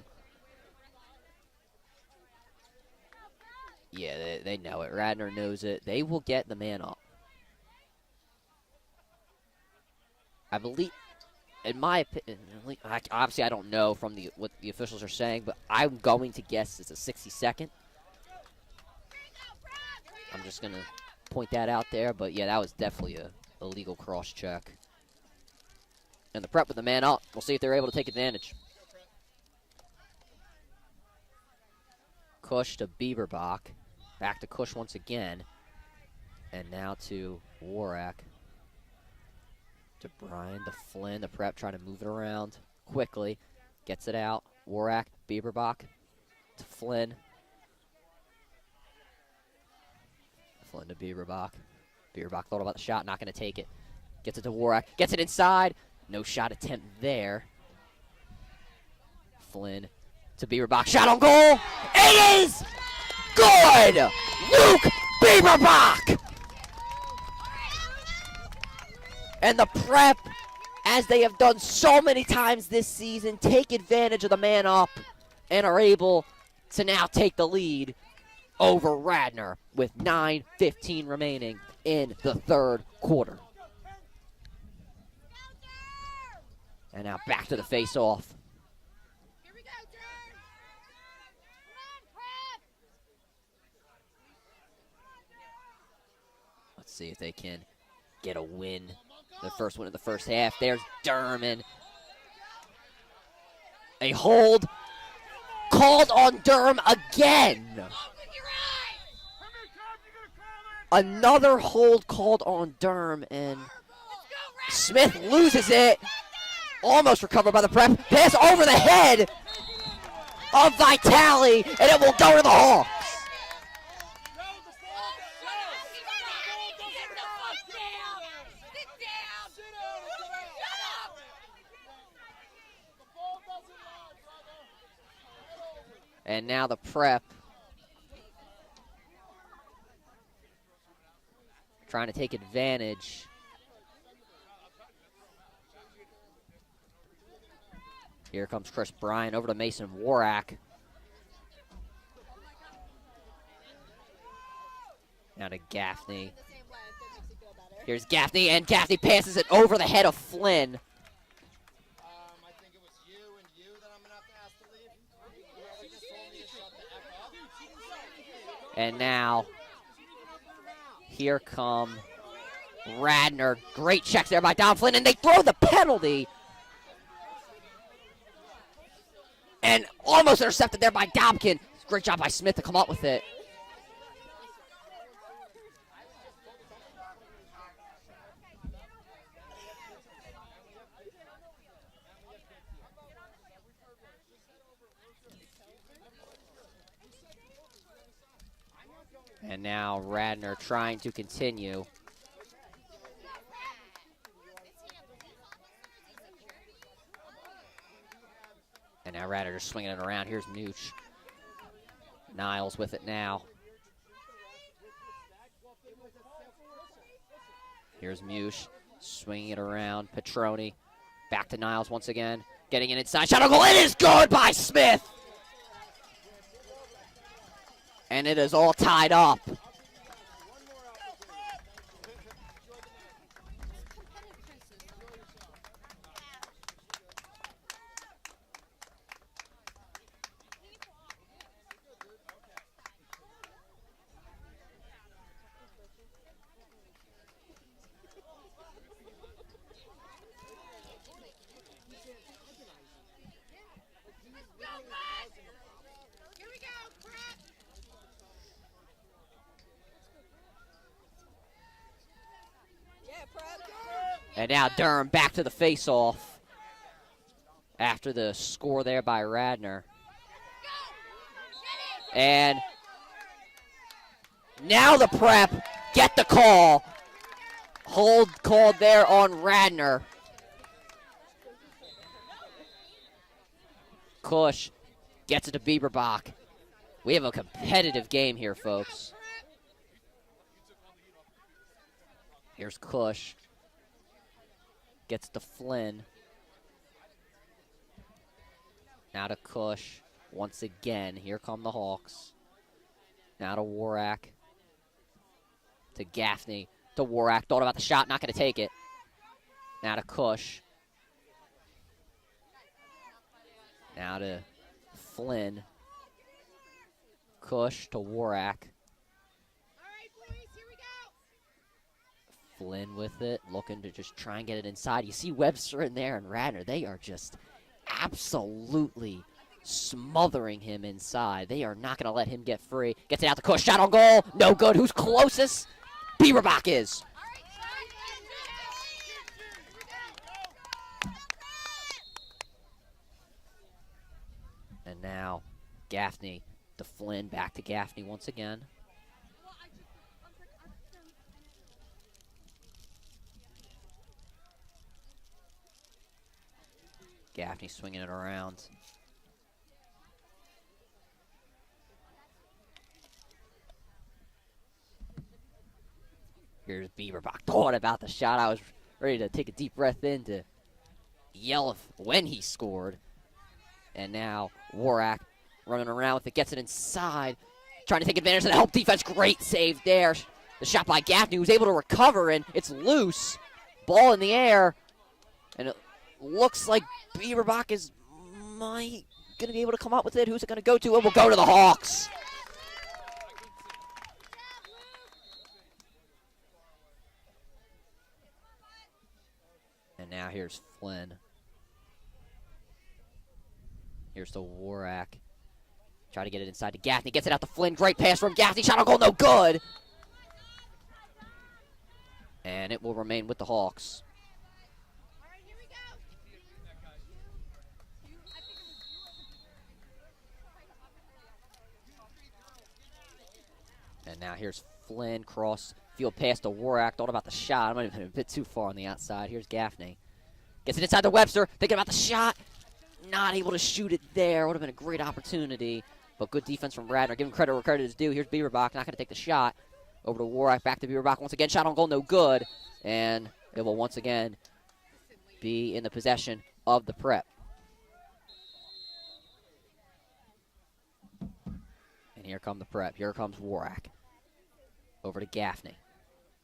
Yeah, they know it. Radnor knows it. They will get the man up. I believe, in my opinion, obviously I don't know from what the officials are saying, but I'm going to guess it's a 60-second. I'm just going to point that out there, but yeah, that was definitely a illegal cross-check. And the prep with the man up. We'll see if they're able to take advantage. Cush to Bieberbach. Back to Cush once again. And now to Warak. To Brian, to Flynn. The prep trying to move it around quickly. Gets it out. Warak, Bieberbach to Flynn. Flynn to Bieberbach. Bieberbach thought about the shot, not going to take it. Gets it to Warak. Gets it inside. No shot attempt there. Flynn to Bieberbach. Shot on goal. It is good! Luke Bieberbach! And the prep, as they have done so many times this season, take advantage of the man up and are able to now take the lead over Radnor with 9:15 remaining in the third quarter. And now back to the face-off. Here we go, Durham. Come on, prep. Let's see if they can get a win. The first one in the first half. There's Durham. A hold called on Durham again. Another hold called on Durham, and Smith loses it. Almost recovered by the prep. Pass over the head of Vitale, and it will go to the Hawks. And now the prep trying to take advantage. Here comes Chris Bryan over to Mason Warak. Now to Gaffney. Here's Gaffney, and Gaffney passes it over the head of Flynn. I think it was you and you that I'm going to have to ask to leave. Whoever just told me to shut the F up. And now, here come Radnor. Great checks there by Dom Flynn, and they throw the penalty. And almost intercepted there by Dobkin. Great job by Smith to come up with it. And now Radnor trying to continue. And now Radnor just swinging it around. Here's Mooch. Niles with it now. Here's Mooch swinging it around. Petroni back to Niles once again. Getting it inside. Shot on goal. It is good by Smith. And it is all tied up. And now Durham back to the face-off after the score there by Radnor. And now the prep get the call. Hold called there on Radnor. Cush gets it to Bieberbach. We have a competitive game here, folks. Here's Cush. Gets to Flynn. Now to Cush. Once again, here come the Hawks. Now to Warak. To Gaffney. To Warak. Thought about the shot, not going to take it. Now to Cush. Now to Flynn. Cush to Warak. Flynn with it, looking to just try and get it inside. You see Webster in there and Radner. They are just absolutely smothering him inside. They are not going to let him get free. Gets it out the court. Shot on goal. No good. Who's closest? Bieberbach is. And now Gaffney to Flynn. Back to Gaffney once again. Gaffney swinging it around. Here's Bieberbach. Thought about the shot. I was ready to take a deep breath in to yell when he scored. And now Warak running around with it. Gets it inside. Trying to take advantage of the help defense. Great save there. The shot by Gaffney, who's able to recover, and it's loose. Ball in the air. And it looks like Bieberbach is going to be able to come up with it. Who's it going to go to? It will go to the Hawks. And now here's Flynn. Here's to Warak. Try to get it inside to Gaffney. Gets it out to Flynn. Great pass from Gaffney. Shot on goal, no good. And it will remain with the Hawks. And now here's Flynn, cross field pass to Warak. Thought about the shot. I might have been a bit too far on the outside. Here's Gaffney. Gets it inside to Webster. Thinking about the shot. Not able to shoot it there. Would have been a great opportunity. But good defense from Radner. Give him credit where credit is due. Here's Bieberbach. Not going to take the shot. Over to Warak. Back to Bieberbach once again. Shot on goal, no good. And it will once again be in the possession of the Prep. And here come the Prep. Here comes Warak. Over to Gaffney.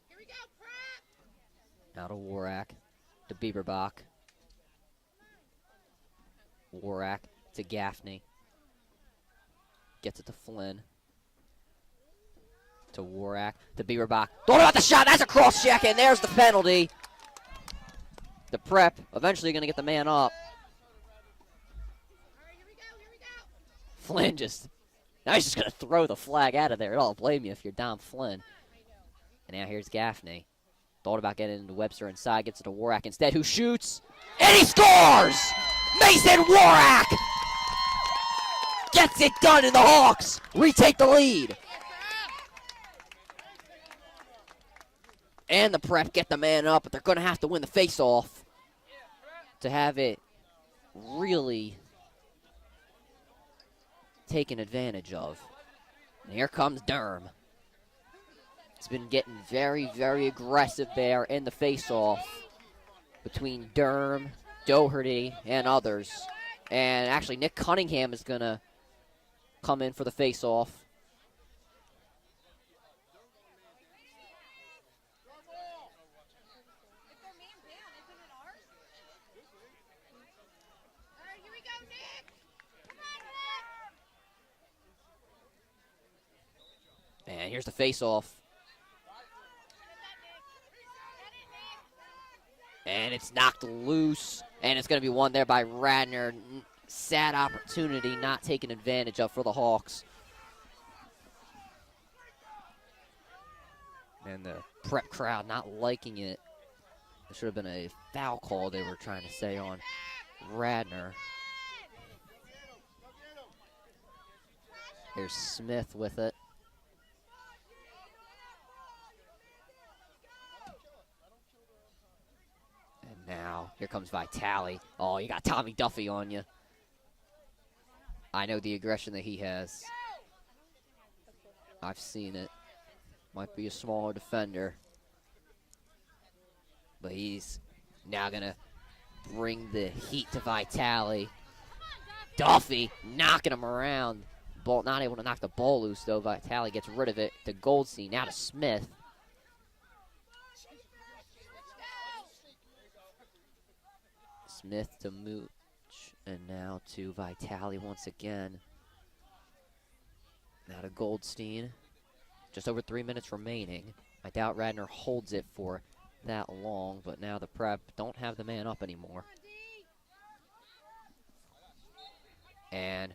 Here we go, Prep. Now to Warak. To Bieberbach. Warak to Gaffney. Gets it to Flynn. To Warak. To Bieberbach. Thought about the shot. That's a cross check, and there's the penalty. The Prep eventually going to get the man up. All right, here we go. Flynn now he's just going to throw the flag out of there. I don't blame you if you're Dom Flynn. And now here's Gaffney. Thought about getting into Webster inside. Gets it to Warak instead, who shoots. And he scores! Mason Warak gets it done, and the Hawks retake the lead. And the Prep get the man up, but they're going to have to win the face-off to have it really taken advantage of. And here comes Durham. It's been getting very, very aggressive there in the face-off between Durham, Doherty, and others. And actually, Nick Cunningham is going to come in for the face-off. And here's the face-off. And it's knocked loose. And it's going to be won there by Radner. Sad opportunity not taken advantage of for the Hawks. And the Prep crowd not liking it. There should have been a foul call, they were trying to say, on Radner. Here's Smith with it. Now, here comes Vitale. Oh, you got Tommy Duffy on you. I know the aggression that he has. I've seen it. Might be a smaller defender. But he's now going to bring the heat to Vitale. Duffy knocking him around. Ball, not able to knock the ball loose, though. Vitale gets rid of it to Goldstein. Now to Smith. Smith to Mooch, and now to Vitale once again. Now to Goldstein. Just over 3 minutes remaining. I doubt Radner holds it for that long, but now the Prep don't have the man up anymore. And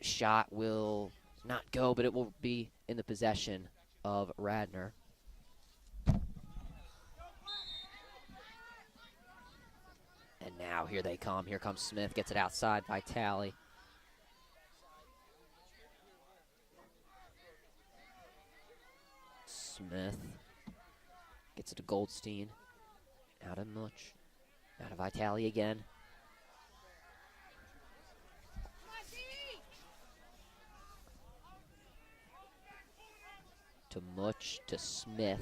shot will not go, but it will be in the possession of Radnor. And now here they come. Here comes Smith, gets it outside by Talley. Smith gets it to Goldstein. Out of Much. Out of Vitale again. To Much, to Smith.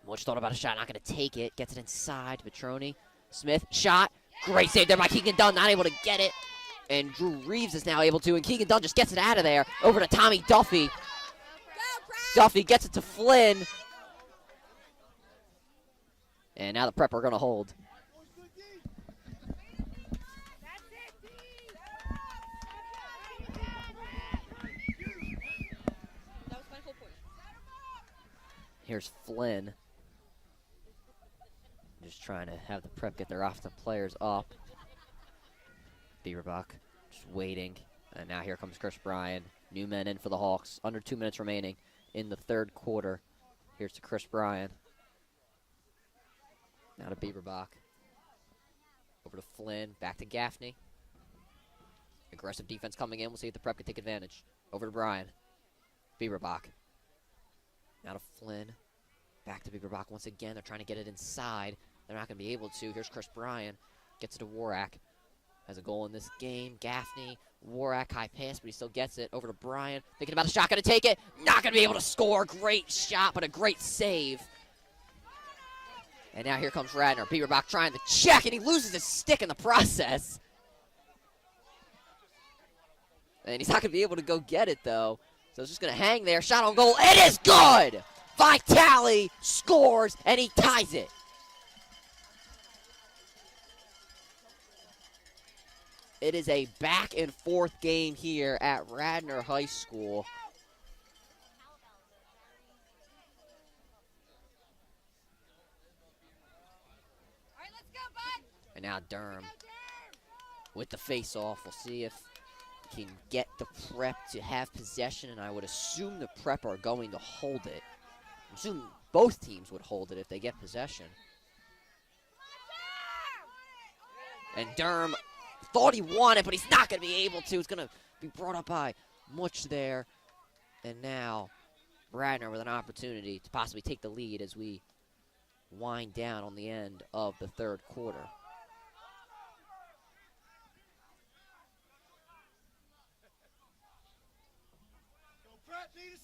Much thought about a shot, not going to take it. Gets it inside to Petroni. Smith, shot. Great save there by Keegan Dunn, not able to get it. And Drew Reeves is now able to, and Keegan Dunn just gets it out of there. Over to Tommy Duffy. Duffy gets it to Flynn. And now the Prep are going to hold. Here's Flynn. Just trying to have the Prep get their offensive players up. Beaverbach just waiting. And now here comes Chris Bryan. New men in for the Hawks. Under 2 minutes remaining in the third quarter. Here's to Chris Bryan. Now to Beaverbach. Over to Flynn. Back to Gaffney. Aggressive defense coming in. We'll see if the Prep can take advantage. Over to Bryan. Beaverbach. Now to Flynn. Back to Beaverbach once again. They're trying to get it inside. They're not going to be able to. Here's Chris Bryan. Gets it to Warak. Has a goal in this game. Gaffney. Warak high pass, but he still gets it. Over to Bryan. Thinking about a shot. Going to take it. Not going to be able to score. Great shot, but a great save. And now here comes Radnor. Beaverbach trying to check, and he loses his stick in the process. And he's not going to be able to go get it, though. So it's just going to hang there. Shot on goal. It is good! Vitale scores, and he ties it. It is a back-and-forth game here at Radnor High School. And now Durham with the face-off. We'll see if he can get the Prep to have possession, and I would assume the Prep are going to hold it. I assume both teams would hold it if they get possession. And Durham thought he won it, but he's not going to be able to. It's going to be brought up by Much there. And now Radnor with an opportunity to possibly take the lead as we wind down on the end of the third quarter.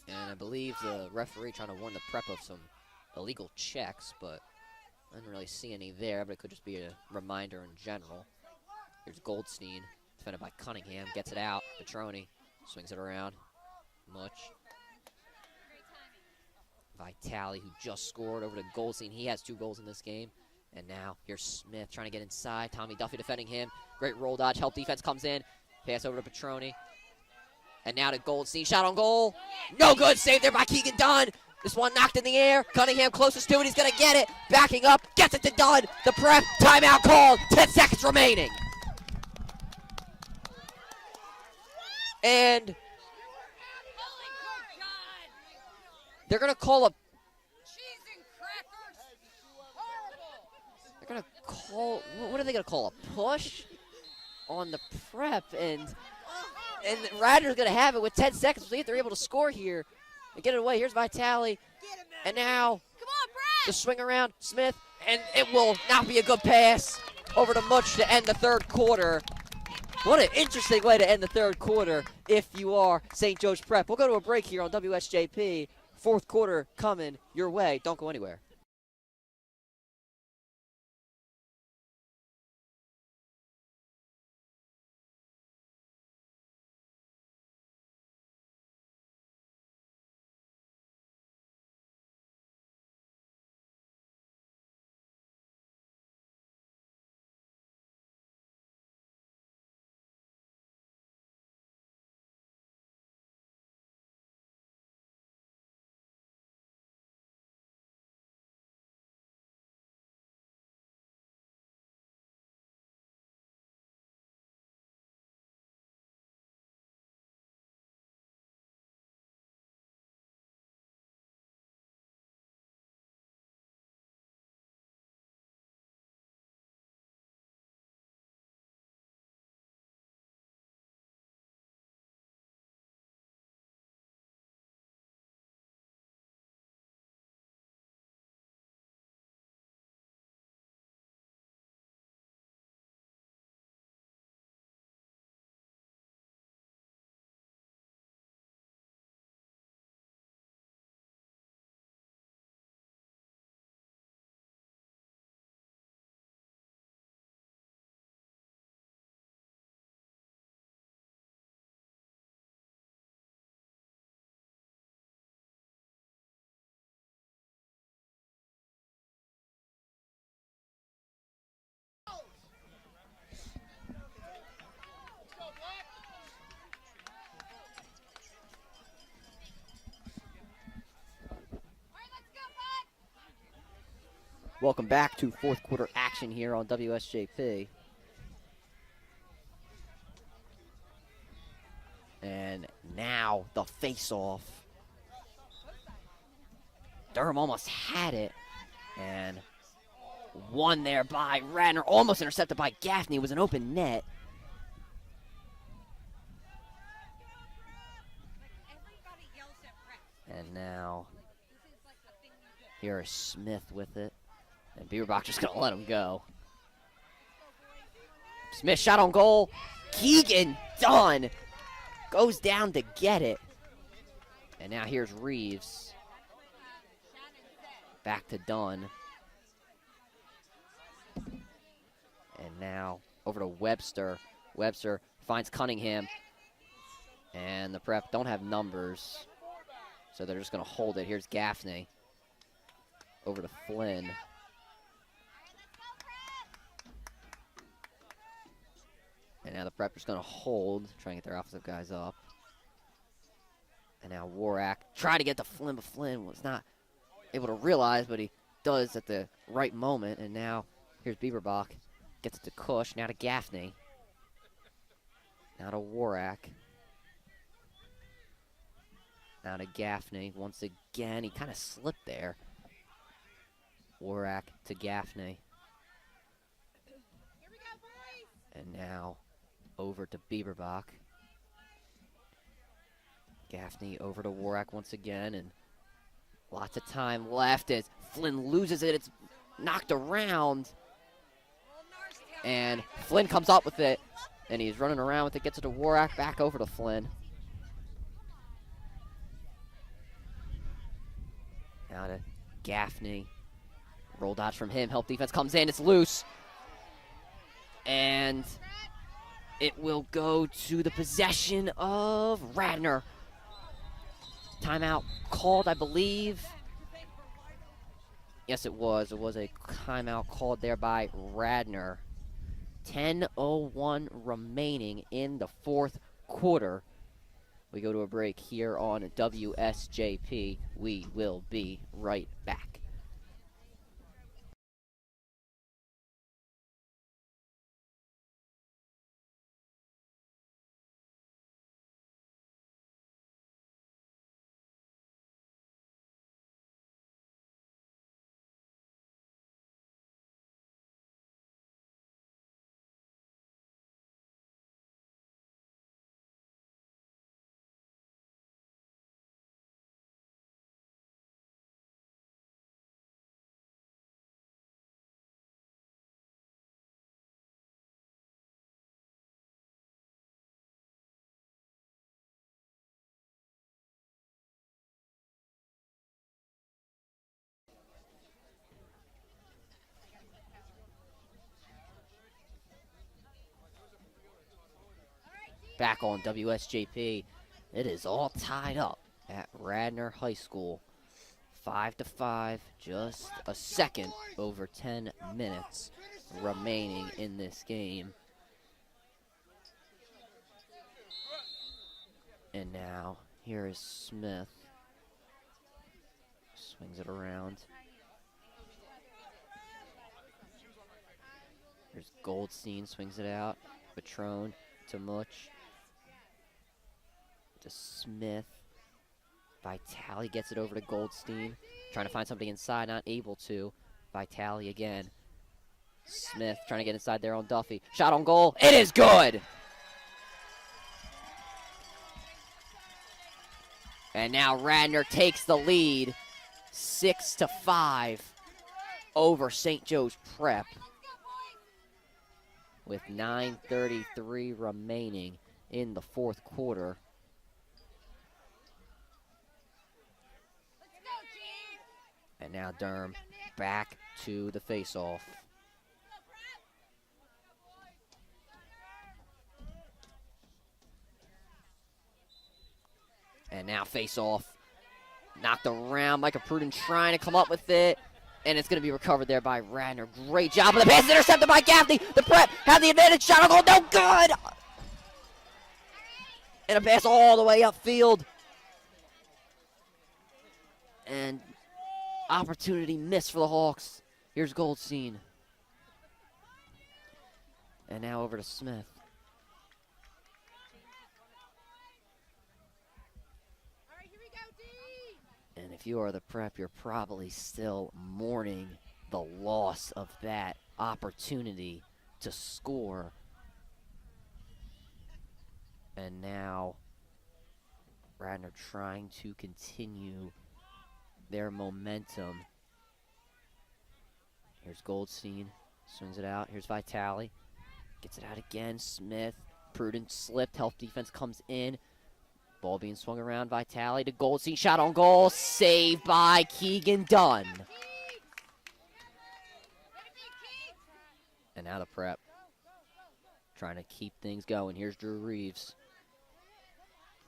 And I believe the referee trying to warn the Prep of some illegal checks, but I didn't really see any there, but it could just be a reminder in general. Here's Goldstein, defended by Cunningham, gets it out. Petroni swings it around. Much. Vitale, who just scored, over to Goldstein. He has 2 goals in this game. And now here's Smith trying to get inside. Tommy Duffy defending him. Great roll dodge. Help defense comes in. Pass over to Petroni. And now to Goldstein. Shot on goal. No good. Saved there by Keegan Dunn. This one knocked in the air. Cunningham closest to it. He's going to get it. Backing up. Gets it to Dunn. The Prep. Timeout called. 10 seconds remaining. And they're going to call a... They're going to call... What are they going to call? A push on the Prep. And Radnor's going to have it with 10 seconds. We'll see if they're able to score here and get it away. Here's Vitale. And now the swing around Smith. And it will not be a good pass over to Much to end the third quarter. What an interesting way to end the third quarter if you are St. Joe's Prep. We'll go to a break here on WSJP. Fourth quarter coming your way. Don't go anywhere. Welcome back to fourth quarter action here on WSJP. And now the face-off. Durham almost had it. And won there by Radner. Almost intercepted by Gaffney. It was an open net. And now here is Smith with it. And Beaverbach just going to let him go. Smith shot on goal. Keegan Dunn goes down to get it. And now here's Reeves. Back to Dunn. And now over to Webster. Webster finds Cunningham. And the Prep don't have numbers, so they're just going to hold it. Here's Gaffney. Over to Flynn. And now the Prep is going to hold, try and get their offensive guys up. And now Warak tried to get to Flynn, but Flynn was not able to realize, but he does at the right moment. And now here's Beaverbach. Gets it to Cush, now to Gaffney. Now to Warak. Now to Gaffney. Once again, he kind of slipped there. Warak to Gaffney. And now over to Beaverbach. Gaffney over to Warak once again, and lots of time left as Flynn loses it. It's knocked around. And Flynn comes up with it, and he's running around with it, gets it to Warak, back over to Flynn. Now to Gaffney. Roll dodge from him, help defense comes in, it's loose. And it will go to the possession of Radner. Timeout called, I believe. Yes, it was. It was a timeout called there by Radner. 10:01 remaining in the fourth quarter. We go to a break here on WSJP. We will be right back. Back on WSJP. It is all tied up at Radnor High School. 5-5, just a second over 10 minutes remaining in this game. And now here is Smith. Swings it around. There's Goldstein, swings it out. Patrone to Much. To Smith. Vitale gets it over to Goldstein. Trying to find something inside, not able to. Vitale again. Smith trying to get inside there on Duffy. Shot on goal. It is good! And now Radnor takes the lead. 6-5 over St. Joe's Prep. With 9:33 remaining in the fourth quarter. And now Durham back to the face-off. And now face-off. Knocked around. Micah Pruden trying to come up with it. And it's going to be recovered there by Radnor. Great job. And the pass is intercepted by Gaffney. The Prep have the advantage. Shot on goal. No good. And a pass all the way upfield. And opportunity missed for the Hawks. Here's Goldstein. And now over to Smith. And if you are the Prep, you're probably still mourning the loss of that opportunity to score. And now Radnor trying to continue their momentum. Here's Goldstein, swings it out. Here's Vitale, gets it out again. Smith, prudent slipped, help defense comes in. Ball being swung around, Vitale to Goldstein, shot on goal, saved by Keegan Dunn. And now the Prep trying to keep things going. Here's Drew Reeves.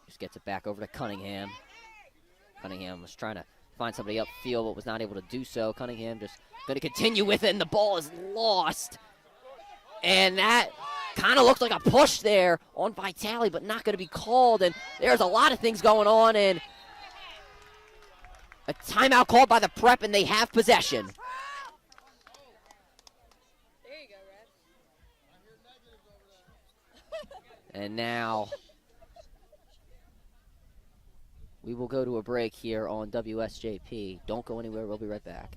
Just gets it back over to Cunningham. Cunningham was trying to find somebody upfield, but was not able to do so. Cunningham just going to continue with it, and the ball is lost. And that kind of looked like a push there on Vitale, but not going to be called. And there's a lot of things going on, and a timeout called by the Prep, and they have possession. There you go, Red. And now we will go to a break here on WSJP. Don't go anywhere. We'll be right back.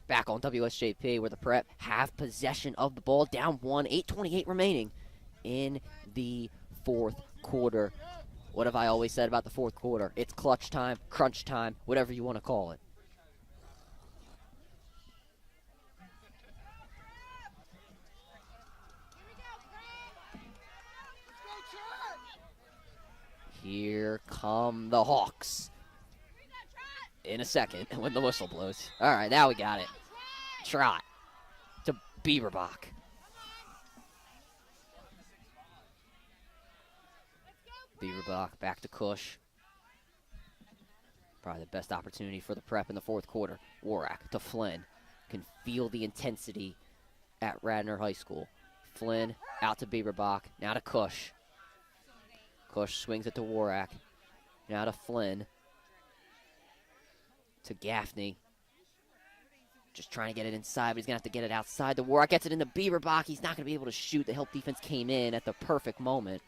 Back on WSJP, where the Prep have possession of the ball, down 1, 8:28 remaining in the fourth quarter. What have I always said about the fourth quarter? It's clutch time, crunch time, whatever you want to call it. Here come the Hawks. In a second, when the whistle blows. All right, now we got it. Trot to Bieberbach. Bieberbach back to Cush. Probably the best opportunity for the Prep in the fourth quarter. Warrack to Flynn. Can feel the intensity at Radnor High School. Flynn out to Bieberbach. Now to Cush. Cush swings it to Warrack. Now to Flynn. To Gaffney. Just trying to get it inside, but he's going to have to get it outside. The Warrack gets it into Bieberbach. He's not going to be able to shoot. The help defense came in at the perfect moment.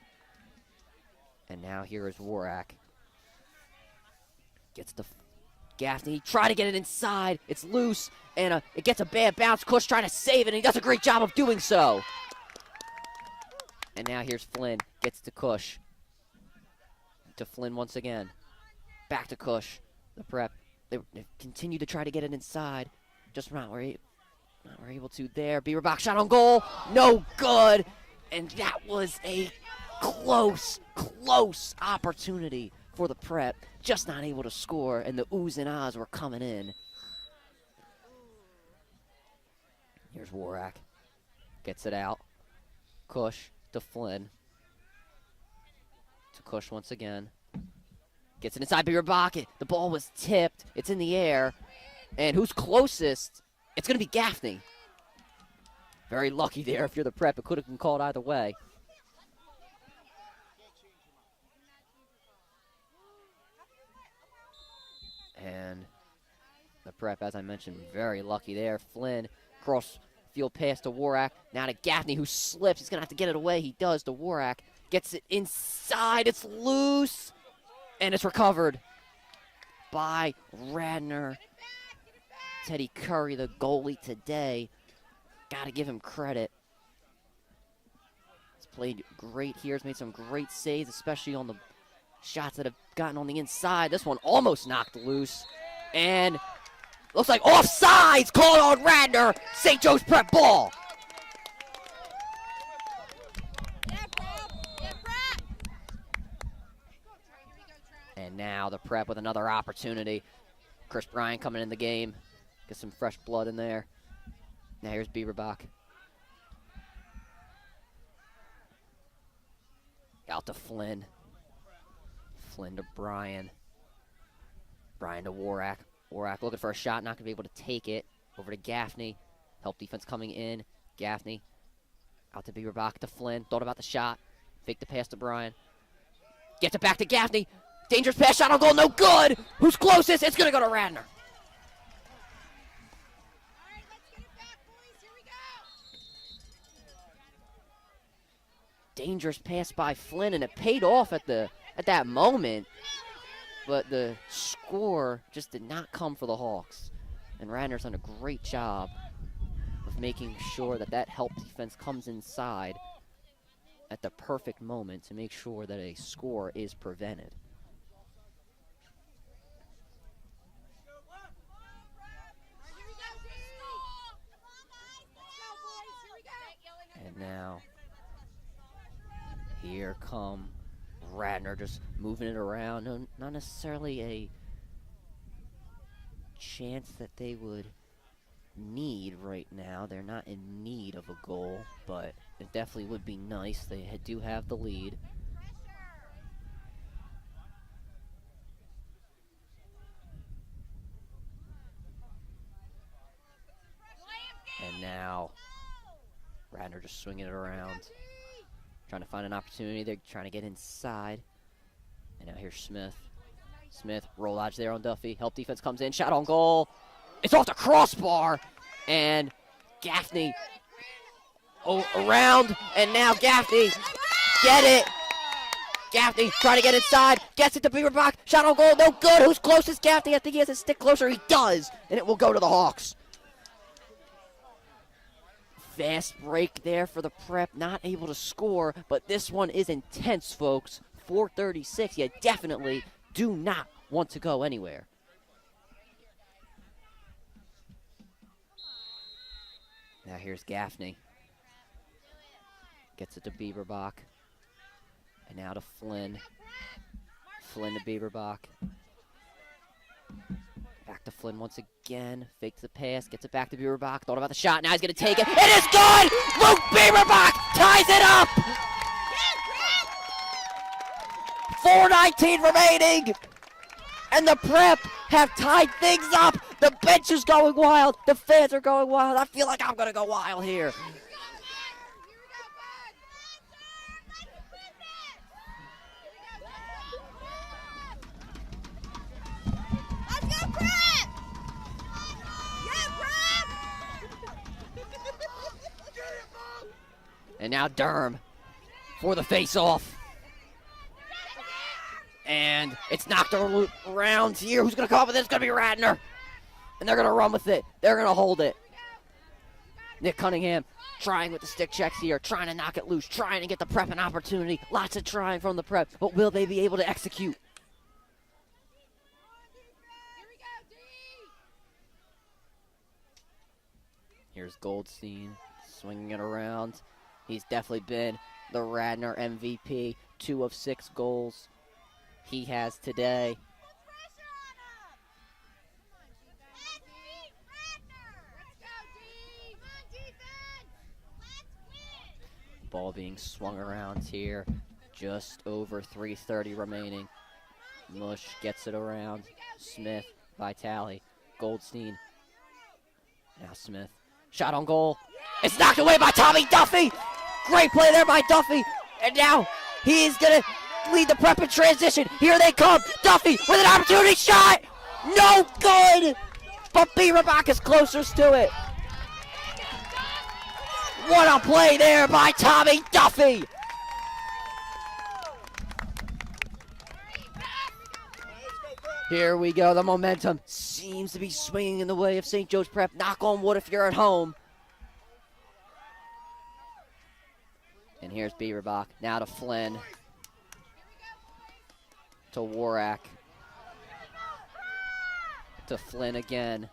And now here is Warrack. Gets the Gaffney. Try to get it inside. It's loose, and it gets a bad bounce. Cush trying to save it, and he does a great job of doing so. And now here's Flynn. Gets to Cush. To Flynn once again. Back to Cush. The Prep. They continue to try to get it inside. Just not were able to there. Bieberbach shot on goal. No good. And that was a close opportunity for the Prep. Just not able to score, and the oohs and ahs were coming in. Here's Warrack. Gets it out. Cush to Flynn. To Cush once again. Gets it inside Bieberbach. The ball was tipped. It's in the air. And who's closest? It's going to be Gaffney. Very lucky there if you're the Prep. It could have been called either way. And the Prep, as I mentioned, very lucky there. Flynn, cross field pass to Warrack. Now to Gaffney, who slips. He's going to have to get it away. He does to Warrack. Gets it inside. It's loose. And it's recovered by Radnor. Teddy Curry, the goalie today. Got to give him credit. He's played great here. He's made some great saves, especially on the shots that have gotten on the inside. This one almost knocked loose. And Looks like offsides called on Radnor. St. Joe's Prep ball. And now the Prep with another opportunity. Chris Bryant coming in the game. Get some fresh blood in there. Now here's Bieberbach. Out to Flynn. Flynn to Bryan. Bryan to Warak. Warak looking for a shot, not going to be able to take it. Over to Gaffney. Help defense coming in. Gaffney out to Bieberbach to Flynn. Thought about the shot. Fake the pass to Bryan. Gets it back to Gaffney. Dangerous pass, shot on goal, no good. Who's closest? It's going to go to Radnor. Dangerous pass by Flynn, and it paid off at that moment, but the score just did not come for the Hawks. And Radnor's done a great job of making sure that help defense comes inside at the perfect moment to make sure that a score is prevented. And now, here come Radnor just moving it around. No, not necessarily a chance that they would need right now. They're not in need of a goal, but it definitely would be nice. They do have the lead. And now, Radnor just swinging it around. Trying to find an opportunity. They're trying to get inside. And now here's Smith. Smith, roll dodge there on Duffy. Help defense comes in. Shot on goal. It's off the crossbar. And Gaffney around. And now Gaffney. Get it. Gaffney trying to get inside. Gets it to Bieberbach. Shot on goal. No good. Who's closest? Gaffney. I think he has a stick closer. He does. And it will go to the Hawks. Fast break there for the Prep, not able to score, but this one is intense, folks. 4:36, you definitely do not want to go anywhere. Now here's Gaffney. Gets it to Bieberbach. And now to Flynn. Flynn to Bieberbach. Back to Flynn once again. Fakes the pass. Gets it back to Bieberbach. Thought about the shot. Now he's going to take it. It is good! Luke Bieberbach ties it up! 4:19 remaining. And the Prep have tied things up. The bench is going wild. The fans are going wild. I feel like I'm going to go wild here. And now Durham for the face-off. And it's knocked around here. Who's going to come up with it? It's going to be Radnor. And they're going to run with it. They're going to hold it. Nick Cunningham trying with the stick checks here, trying to knock it loose, trying to get the Prep an opportunity. Lots of trying from the Prep, but will they be able to execute? Here's Goldstein swinging it around. He's definitely been the Radnor MVP. 2 of 6 goals he has today. Ball being swung around here. Just over 3:30 remaining. Mush gets it around. Smith, Vitale, Goldstein. Now Smith. Shot on goal. It's knocked away by Tommy Duffy. Great play there by Duffy. And now he's going to lead the Prep in transition. Here they come. Duffy with an opportunity shot. No good. But Bieberbach is closest to it. What a play there by Tommy Duffy. Here we go. The momentum seems to be swinging in the way of St. Joe's Prep. Knock on wood if you're at home. And here's Bieberbach. Now to Flynn. To Warak. To Flynn again.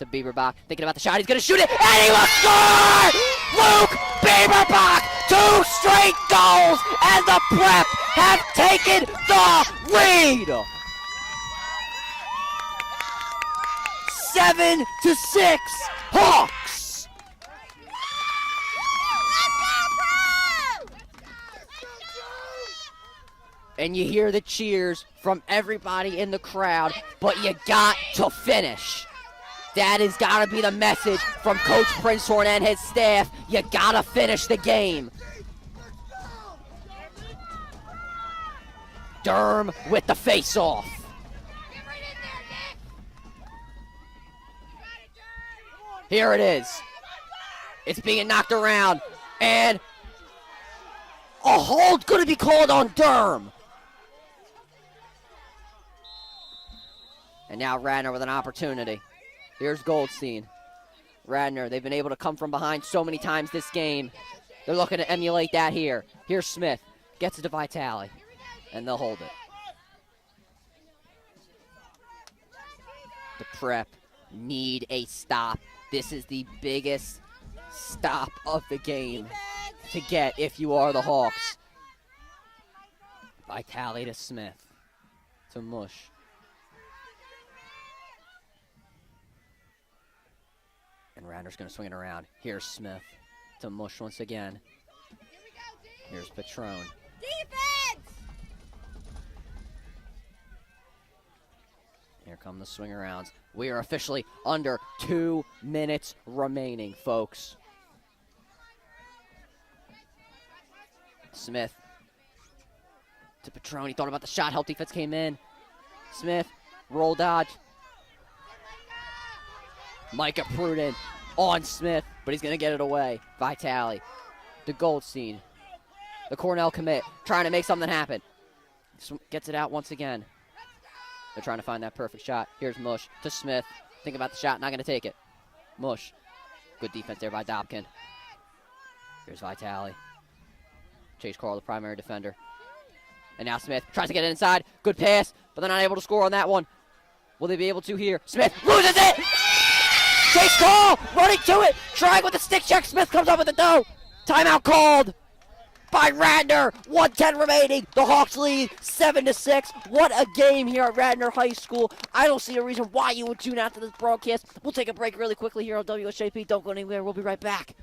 to Bieberbach, thinking about the shot. He's going to shoot it, and he will score! Luke Bieberbach, 2 straight goals, and the Prep have taken the lead. 7-6, Hawks. And you hear the cheers from everybody in the crowd, but you got to finish. That has got to be the message from Coach Prinzhorn and his staff. You got to finish the game. Durham with the face-off. Here it is. It's being knocked around, and a hold going to be called on Durham. And now Radnor with an opportunity. Here's Goldstein. Radnor, they've been able to come from behind so many times this game. They're looking to emulate that here. Here's Smith. Gets it to Vitale. And they'll hold it. The Prep need a stop. This is the biggest stop of the game to get if you are the Hawks. Vitale to Smith. To Mush. And Radnor's going to swing it around. Here's Smith to Mush once again. Here's Patron. Defense! Here come the swing arounds. We are officially under 2 minutes remaining, folks. Smith to Patron. He thought about the shot. Help defense came in. Smith, roll dodge. Micah Pruden on Smith, but he's going to get it away. Vitale to Goldstein. The Cornell commit, trying to make something happen. Gets it out once again. They're trying to find that perfect shot. Here's Mush to Smith. Think about the shot, not going to take it. Mush. Good defense there by Dobkin. Here's Vitale. Chase Carl, the primary defender. And now Smith tries to get it inside. Good pass, but they're not able to score on that one. Will they be able to here? Smith loses it! Chase Carl running to it, trying with the stick check. Smith comes up with the dough. Timeout called by Radnor. 1:10 remaining. The Hawks lead 7-6. What a game here at Radnor High School. I don't see a reason why you would tune out to this broadcast. We'll take a break really quickly here on WSJP. Don't go anywhere. We'll be right back.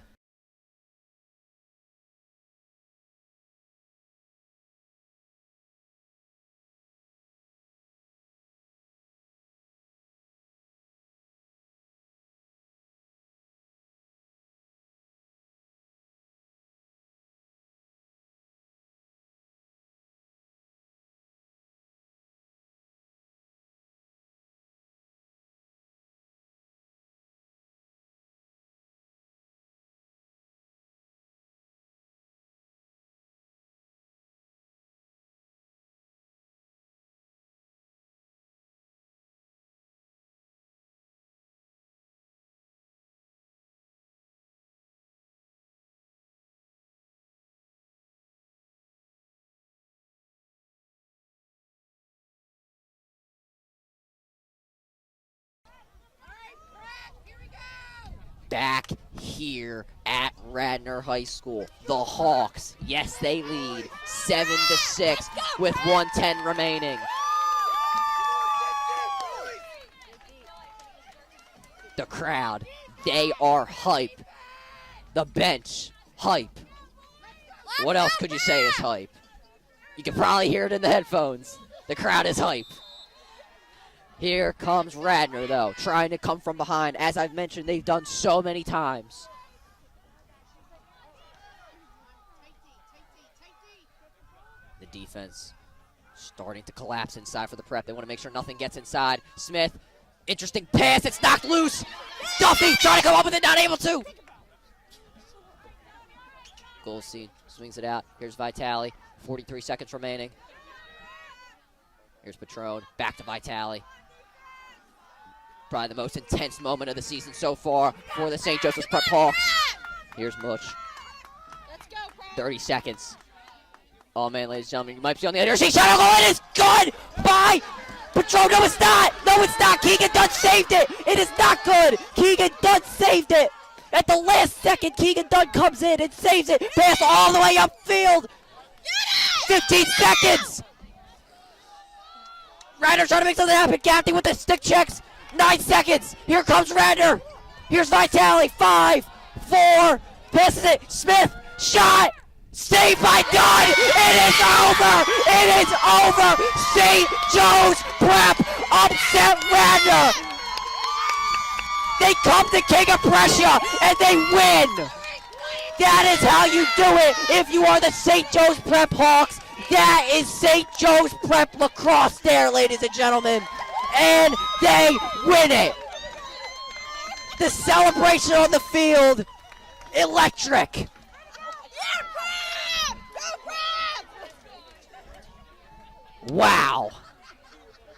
Back here at Radnor High School, the Hawks, yes, they lead 7-6 with 1:10 remaining. The crowd, they are hype. The bench, hype. What else could you say is hype? You can probably hear it in the headphones. The crowd is hype. Here comes Radnor, though, trying to come from behind. As I've mentioned, they've done so many times. The defense starting to collapse inside for the Prep. They want to make sure nothing gets inside. Smith, interesting pass. It's knocked loose. Duffy trying to come up with it, not able to. Goldstein swings it out. Here's Vitale. 43 seconds remaining. Here's Patron. Back to Vitale. Probably the most intense moment of the season so far for the St. Joseph's Prep Hawks. Here's Much. Let's go, 30 seconds. Oh, man, ladies and gentlemen, you might be on the other. She shot a goal. It is good by Patrol, no, it's not. No, it's not. Keegan Dunn saved it. It is not good. Keegan Dunn saved it. At the last second, Keegan Dunn comes in and saves it. Pass all the way upfield. 15 seconds. Radner trying to make something happen. Gaffney with the stick checks. 9 seconds. Here comes Radner. Here's Vitale. 5, 4. Passes it. Smith. Shot. Saved by Dunn. It is over. It is over. St. Joe's Prep upset Radner. They come to King of Prussia and they win. That is how you do it if you are the St. Joe's Prep Hawks. That is St. Joe's Prep lacrosse there, ladies and gentlemen. And they win it. The celebration on the field, electric. Wow.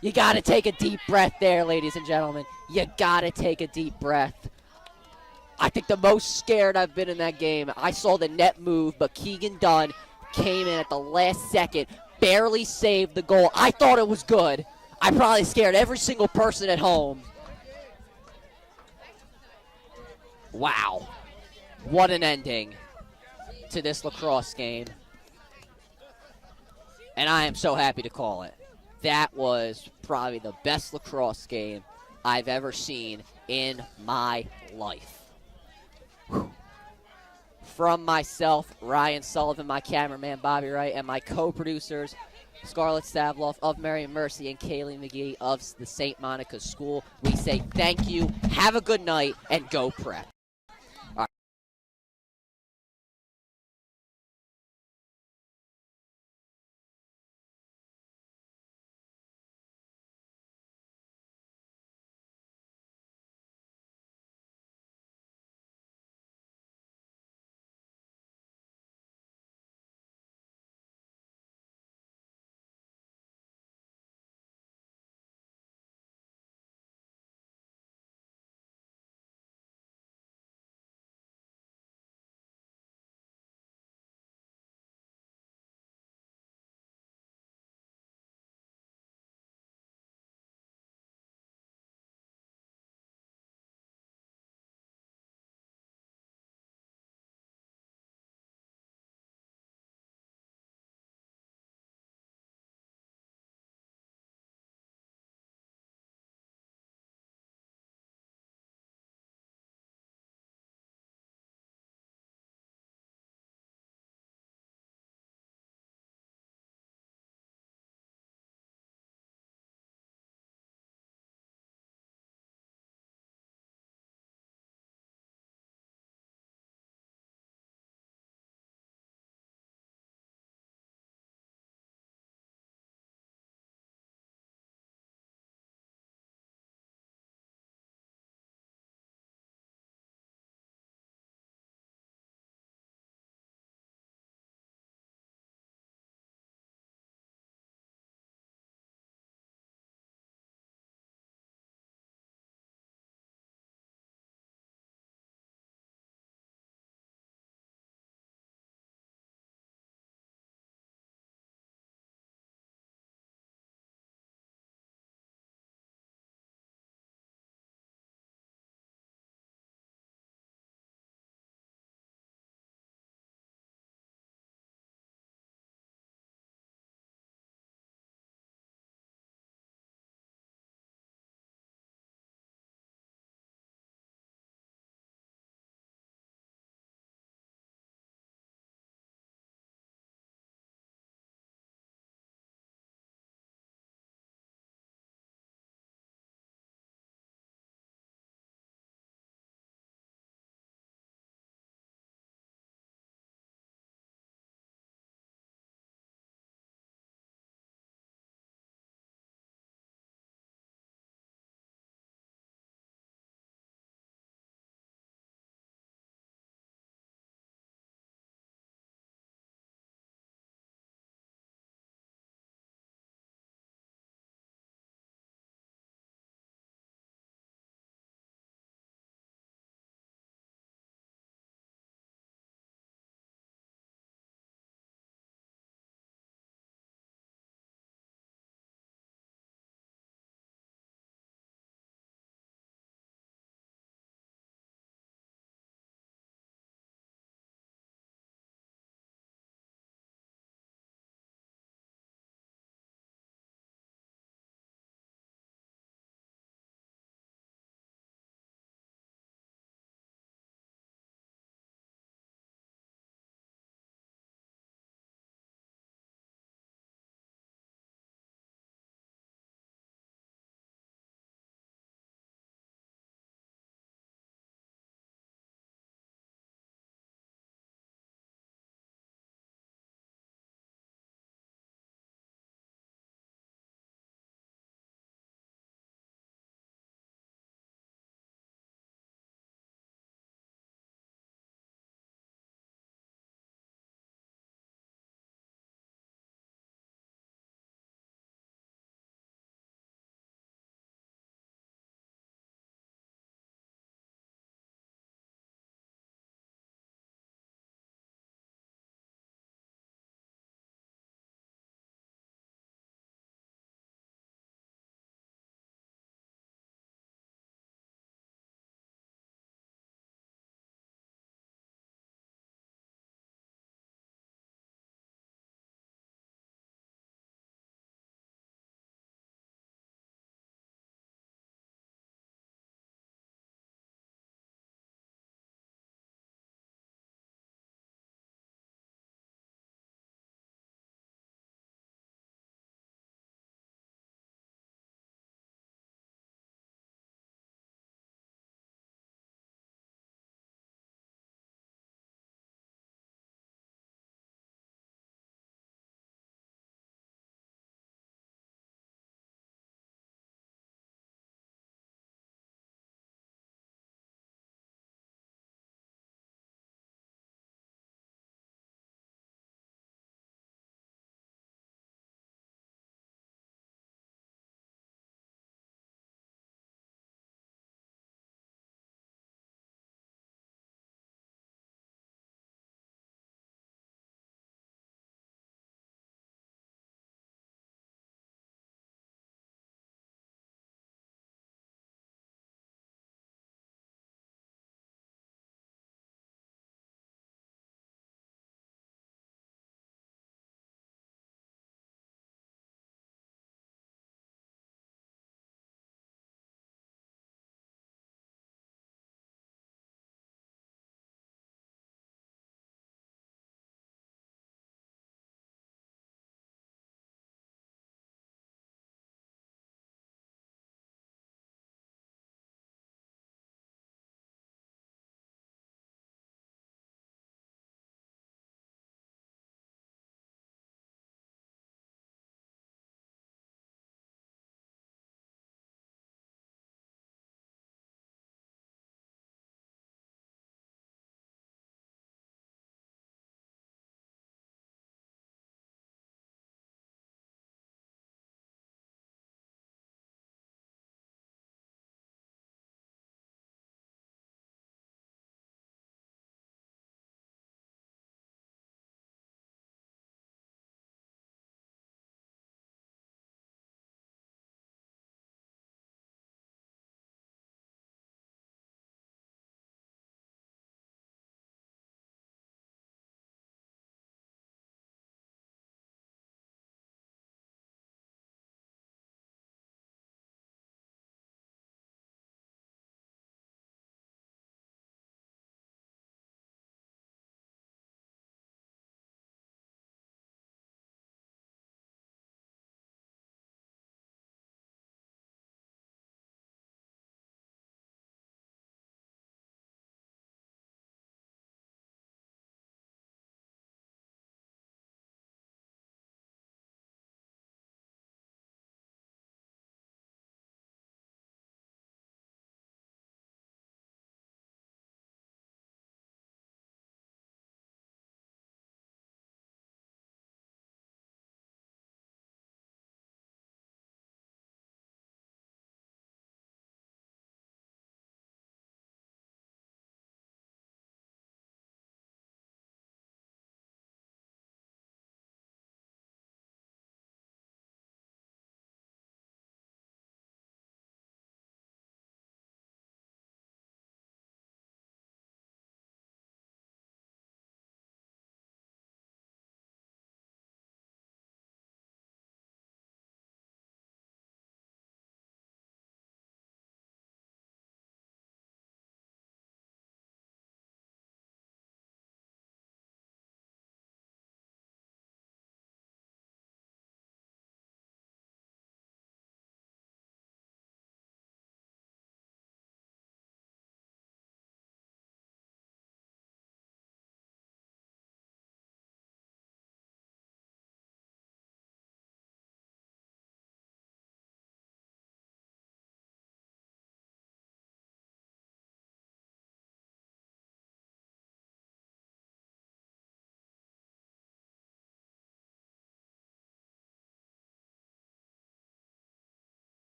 You got to take a deep breath there, ladies and gentlemen. You got to take a deep breath. I think the most scared I've been in that game. I saw the net move, but Keegan Dunn came in at the last second, barely saved the goal. I thought it was good. I probably scared every single person at home. Wow. What an ending to this lacrosse game. And I am so happy to call it. That was probably the best lacrosse game I've ever seen in my life. Whew. From myself, Ryan Sullivan, my cameraman, Bobby Wright, and my co-producers, Scarlett Stavloff of Mary Mercy and Kaylee McGee of the St. Monica School, we say thank you, have a good night, and go Prep.